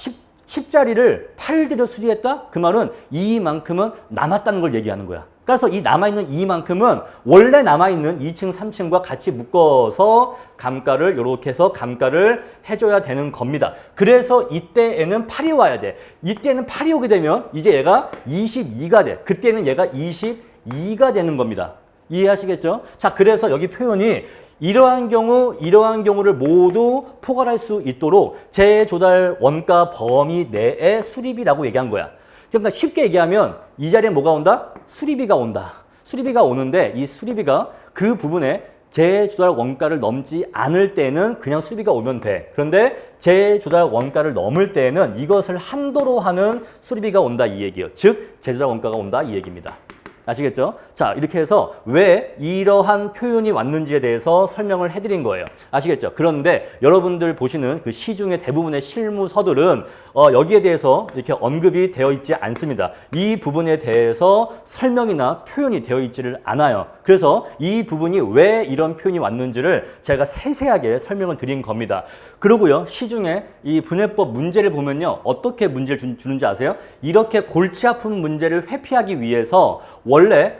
10자리를 8 들여 수리했다? 그 말은 이만큼은 남았다는 걸 얘기하는 거야. 그래서 이 남아있는 이만큼은 원래 남아있는 2층, 3층과 같이 묶어서 감가를 이렇게 해서 감가를 해줘야 되는 겁니다. 그래서 이때에는 8이 와야 돼. 이때는 8이 오게 되면 이제 얘가 22가 돼. 그때는 얘가 22가 되는 겁니다. 이해하시겠죠? 자, 그래서 여기 표현이 이러한 경우를 모두 포괄할 수 있도록 재조달 원가 범위 내의 수리비라고 얘기한 거야. 그러니까 쉽게 얘기하면 이 자리에 뭐가 온다? 수리비가 온다. 수리비가 오는데 이 수리비가 그 부분에 재조달 원가를 넘지 않을 때는 그냥 수리비가 오면 돼. 그런데 재조달 원가를 넘을 때는 이것을 한도로 하는 수리비가 온다 이 얘기예요. 즉 재조달 원가가 온다 이 얘기입니다. 아시겠죠? 자, 이렇게 해서 왜 이러한 표현이 왔는지에 대해서 설명을 해드린 거예요. 아시겠죠? 그런데 여러분들 보시는 그 시중의 대부분의 실무서들은 여기에 대해서 이렇게 언급이 되어 있지 않습니다. 이 부분에 대해서 설명이나 표현이 되어 있지를 않아요. 그래서 이 부분이 왜 이런 표현이 왔는지를 제가 세세하게 설명을 드린 겁니다. 그리고요, 시중에 이 분해법 문제를 보면요, 어떻게 문제를 주는지 아세요? 이렇게 골치 아픈 문제를 회피하기 위해서 원래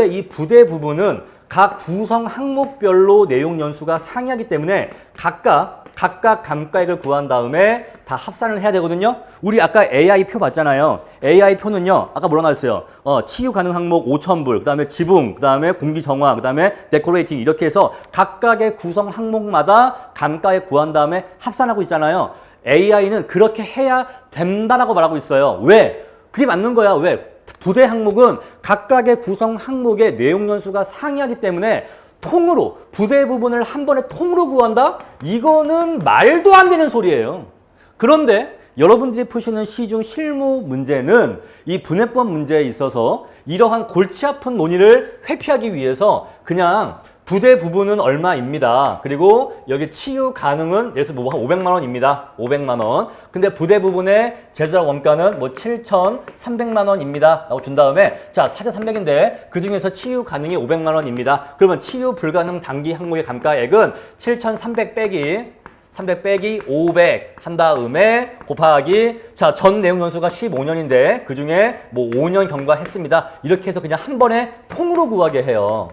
이 부대 부분은 각 구성 항목별로 내용 연수가 상이하기 때문에 각각 감가액을 구한 다음에 다 합산을 해야 되거든요. 우리 아까 AI표 봤잖아요. AI표는요. 아까 뭐라고 했어요? 치유 가능 항목 5,000불, 그 다음에 지붕, 그 다음에 공기 정화, 그 다음에 데코레이팅 이렇게 해서 각각의 구성 항목마다 감가액 구한 다음에 합산하고 있잖아요. AI는 그렇게 해야 된다라고 말하고 있어요. 왜? 그게 맞는 거야. 왜? 부대 항목은 각각의 구성 항목의 내용 연수가 상이하기 때문에 통으로 부대 부분을 한 번에 통으로 구한다? 이거는 말도 안 되는 소리예요. 그런데 여러분들이 푸시는 시중 실무 문제는 이 분해법 문제에 있어서 이러한 골치 아픈 논의를 회피하기 위해서 그냥 부대 부분은 얼마입니다. 그리고 여기 치유 가능은 예를 들어 한 500만 원입니다. 500만 원. 근데 부대 부분의 제조작 원가는 7,300만 원입니다. 라고 준 다음에 자, 4,300인데 그 중에서 치유 가능이 500만 원입니다. 그러면 치유 불가능 단기 항목의 감가액은 7,300 빼기 300 빼기 500 한 다음에 곱하기 자, 전 내용 연수가 15년인데 그 중에 5년 경과했습니다. 이렇게 해서 그냥 한 번에 통으로 구하게 해요.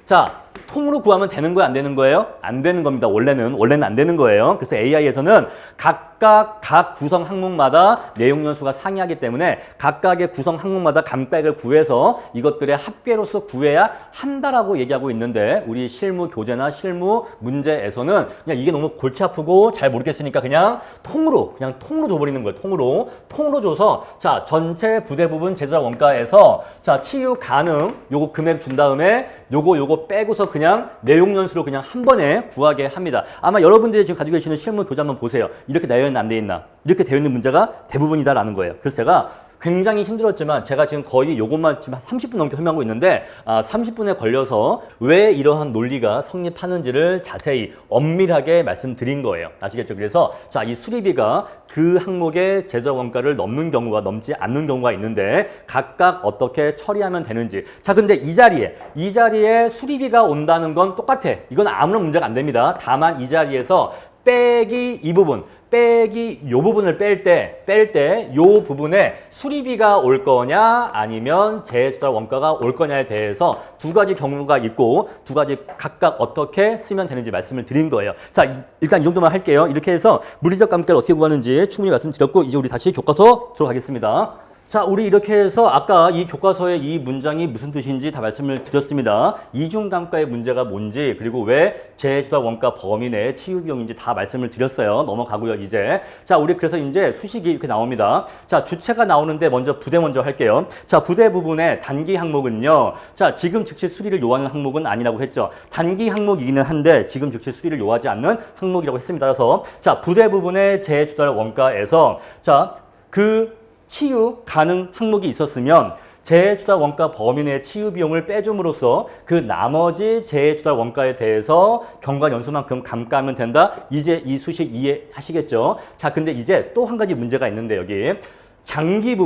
자, 통으로 구하면 되는 거예요? 안 되는 거예요? 안 되는 겁니다. 원래는 안 되는 거예요. 그래서 AI에서는 각 구성 항목마다 내용 연수가 상이하기 때문에 각각의 구성 항목마다 감가액을 구해서 이것들의 합계로서 구해야 한다라고 얘기하고 있는데 우리 실무 교재나 실무 문제에서는 그냥 이게 너무 골치 아프고 잘 모르겠으니까 그냥 통으로 줘버리는 거예요. 통으로 줘서 자, 전체 부대 부분 제조작 원가에서 자, 치유 가능 요거 금액 준 다음에 요거 빼고서 그냥 내용 연수로 그냥 한 번에 구하게 합니다. 아마 여러분들이 지금 가지고 계시는 실무 교재 한번 보세요. 이렇게 되어 있나 안 되어 있나? 이렇게 되어 있는 문제가 대부분이다라는 거예요. 그래서 제가 굉장히 힘들었지만 제가 지금 거의 요것만 지금 한 30분 넘게 설명하고 있는데 30분에 걸려서 왜 이러한 논리가 성립하는지를 자세히 엄밀하게 말씀드린 거예요. 아시겠죠? 그래서 자, 이 수리비가 그 항목의 제조작 원가를 넘는 경우와 넘지 않는 경우가 있는데 각각 어떻게 처리하면 되는지. 자, 근데 이 자리에 수리비가 온다는 건 똑같아. 이건 아무런 문제가 안 됩니다. 다만 이 자리에서 빼기 이 부분, 빼기 요 부분을 뺄 때 요 부분에 수리비가 올 거냐 아니면 제조작 원가가 올 거냐에 대해서 두 가지 경우가 있고 두 가지 각각 어떻게 쓰면 되는지 말씀을 드린 거예요. 자, 일단 이 정도만 할게요. 이렇게 해서 물리적 감가를 어떻게 구하는지 충분히 말씀드렸고 이제 우리 다시 교과서 들어가겠습니다. 자, 우리 이렇게 해서 아까 이 교과서의 이 문장이 무슨 뜻인지 다 말씀을 드렸습니다. 이중감가의 문제가 뭔지 그리고 왜 제조작 원가 범위 내의 치유 비용인지 다 말씀을 드렸어요. 넘어가고요, 이제. 자, 우리 그래서 이제 수식이 이렇게 나옵니다. 자, 주체가 나오는데 먼저 부대 먼저 할게요. 자, 부대 부분의 단기 항목은요. 자, 지금 즉시 수리를 요하는 항목은 아니라고 했죠. 단기 항목이기는 한데 지금 즉시 수리를 요하지 않는 항목이라고 했습니다. 따라서 자, 부대 부분의 제조작 원가에서 자, 그 치유 가능 항목이 있었으면 제조작 원가 범위 내 치유 비용을 빼줌으로써 그 나머지 제조작 원가에 대해서 경과 연수만큼 감가하면 된다. 이제 이 수식 이해하시겠죠? 자, 근데 이제 또 한 가지 문제가 있는데 여기 장기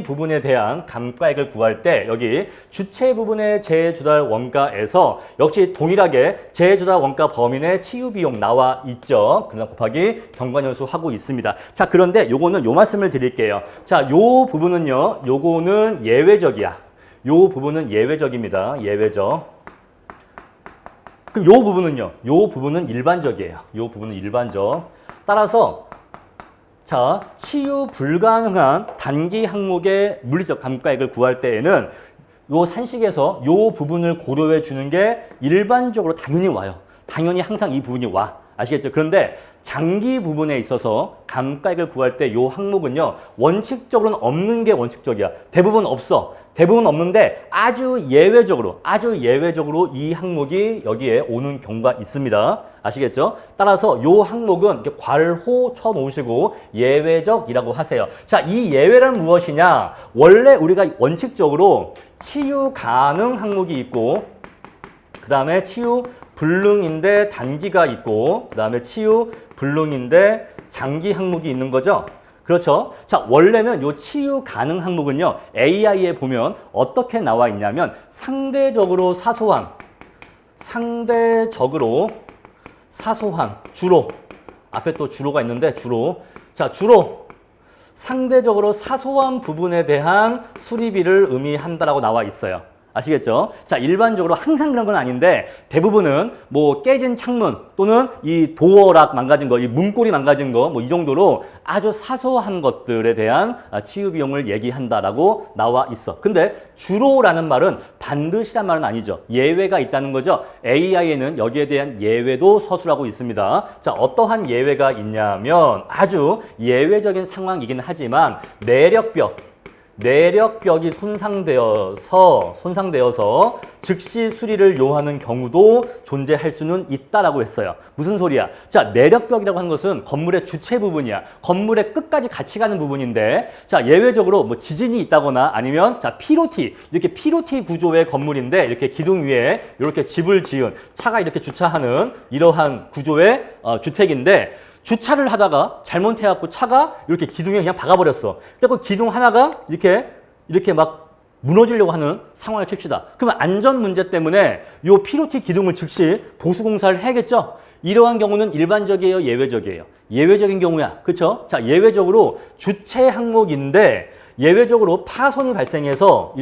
부분에 대한 감가액을 구할 때 여기 주체 부분의 제조작 원가에서 역시 동일하게 제조작 원가 범위 내 치유 비용 나와 있죠. 그러나 곱하기 경과연수 하고 있습니다. 자, 그런데 요거는 요 말씀을 드릴게요. 자, 요 부분은요. 요거는 예외적이야. 요 부분은 예외적입니다. 예외적. 그럼 요 부분은요. 요 부분은 일반적이에요. 요 부분은 일반적. 따라서 자, 치유 불가능한 단기 항목의 물리적 감가액을 구할 때에는 요 산식에서 요 부분을 고려해 주는 게 일반적으로 당연히 와요. 당연히 항상 이 부분이 와. 아시겠죠? 그런데 장기 부분에 있어서 감가액을 구할 때 요 항목은요. 원칙적으로는 없는 게 원칙적이야. 대부분 없어. 대부분 없는데 아주 예외적으로 이 항목이 여기에 오는 경우가 있습니다. 아시겠죠? 따라서 요 항목은 이렇게 괄호 쳐놓으시고 예외적이라고 하세요. 자, 이 예외란 무엇이냐? 원래 우리가 원칙적으로 치유 가능 항목이 있고 그 다음에 치유 불능인데 단기가 있고 그 다음에 치유 불능인데 장기 항목이 있는 거죠. 그렇죠. 자, 원래는 요 치유 가능 항목은요. AI에 보면 어떻게 나와 있냐면 상대적으로 사소한 주로 앞에 또 주로가 있는데 주로 상대적으로 사소한 부분에 대한 수리비를 의미한다라고 나와 있어요. 아시겠죠? 자, 일반적으로 항상 그런 건 아닌데 대부분은 뭐 깨진 창문 또는 이 도어락 망가진 거, 이 문고리 망가진 거 뭐 이 정도로 아주 사소한 것들에 대한 치유 비용을 얘기한다라고 나와 있어. 근데 주로라는 말은 반드시란 말은 아니죠. 예외가 있다는 거죠. AI에는 여기에 대한 예외도 서술하고 있습니다. 자, 어떠한 예외가 있냐면 아주 예외적인 상황이긴 하지만 내력벽이 손상되어서 즉시 수리를 요하는 경우도 존재할 수는 있다라고 했어요. 무슨 소리야? 자, 내력벽이라고 하는 것은 건물의 주체 부분이야. 건물의 끝까지 같이 가는 부분인데, 자, 예외적으로 뭐 지진이 있다거나 아니면 자, 이렇게 피로티 구조의 건물인데 이렇게 기둥 위에 이렇게 집을 지은 차가 이렇게 주차하는 이러한 구조의 주택인데 주차를 하다가 잘못해갖고 차가 이렇게 기둥에 그냥 박아버렸어. 그래서 기둥 하나가 이렇게 막 무너지려고 하는 상황을 칩시다. 그러면 안전 문제 때문에 이 피로티 기둥을 즉시 보수공사를 해야겠죠? 이러한 경우는 일반적이에요, 예외적이에요? 예외적인 경우야. 그렇죠? 자, 예외적으로 주체 항목인데 예외적으로 파손이 발생해서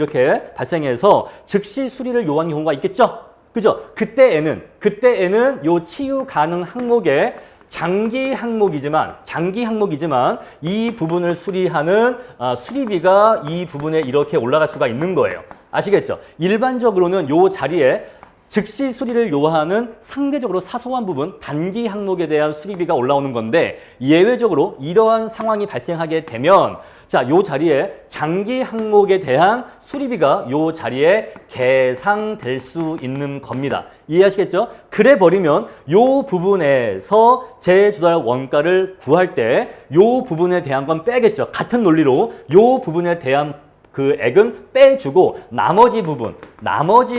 즉시 수리를 요하는 경우가 있겠죠? 그죠? 그때에는 요 치유 가능 항목에 장기 항목이지만 이 부분을 수리하는 수리비가 이 부분에 이렇게 올라갈 수가 있는 거예요. 아시겠죠? 일반적으로는 요 자리에 즉시 수리를 요하는 상대적으로 사소한 부분, 단기 항목에 대한 수리비가 올라오는 건데 예외적으로 이러한 상황이 발생하게 되면 자, 요 자리에 장기 항목에 대한 수리비가 요 자리에 계상될 수 있는 겁니다. 이해하시겠죠? 그래 버리면 요 부분에서 재조달 원가를 구할 때 요 부분에 대한 건 빼겠죠. 같은 논리로 요 부분에 대한 그 액은 빼주고 나머지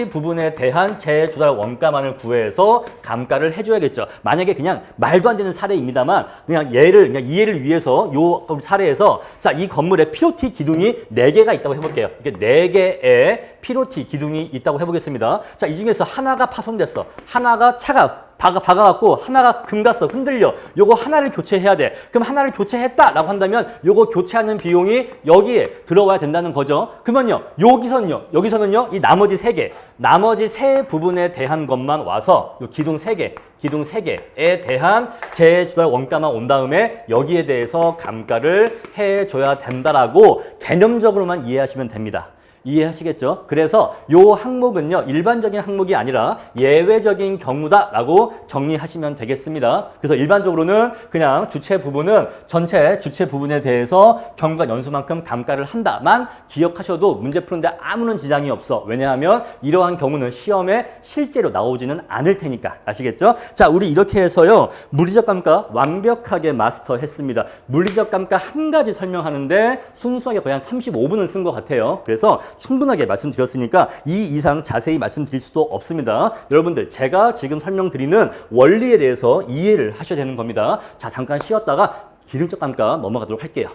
부분에 대한 재조달 원가만을 구해서 감가를 해줘야겠죠. 만약에 그냥 말도 안 되는 사례입니다만 그냥 이해를 위해서 요 사례에서 자, 이 건물에 피로티 기둥이 4개가 있다고 해볼게요. 이렇게 4개의 피로티 기둥이 있다고 해보겠습니다. 자, 이 중에서 하나가 파손됐어. 하나가 차가 박아갖고 하나가 금갔어. 흔들려. 요거 하나를 교체해야 돼. 그럼 하나를 교체했다라고 한다면 요거 교체하는 비용이 여기에 들어와야 된다는 거죠. 그러면요. 여기서는요. 이 나머지 3 부분에 대한 것만 와서 요 기둥 3개에 대한 재조달 원가만 온 다음에 여기에 대해서 감가를 해줘야 된다라고 개념적으로만 이해하시면 됩니다. 이해하시겠죠? 그래서 요 항목은요, 일반적인 항목이 아니라 예외적인 경우다라고 정리하시면 되겠습니다. 그래서 일반적으로는 그냥 전체 주체 부분에 대해서 경과 연수만큼 감가를 한다만 기억하셔도 문제 푸는데 아무런 지장이 없어. 왜냐하면 이러한 경우는 시험에 실제로 나오지는 않을 테니까. 아시겠죠? 자, 우리 이렇게 해서요, 물리적 감가 완벽하게 마스터했습니다. 물리적 감가 한 가지 설명하는데 순수하게 거의 한 35분은 쓴 것 같아요. 그래서 충분하게 말씀드렸으니까 이 이상 자세히 말씀드릴 수도 없습니다. 여러분들, 제가 지금 설명드리는 원리에 대해서 이해를 하셔야 되는 겁니다. 자, 잠깐 쉬었다가 기능적 감가 넘어가도록 할게요.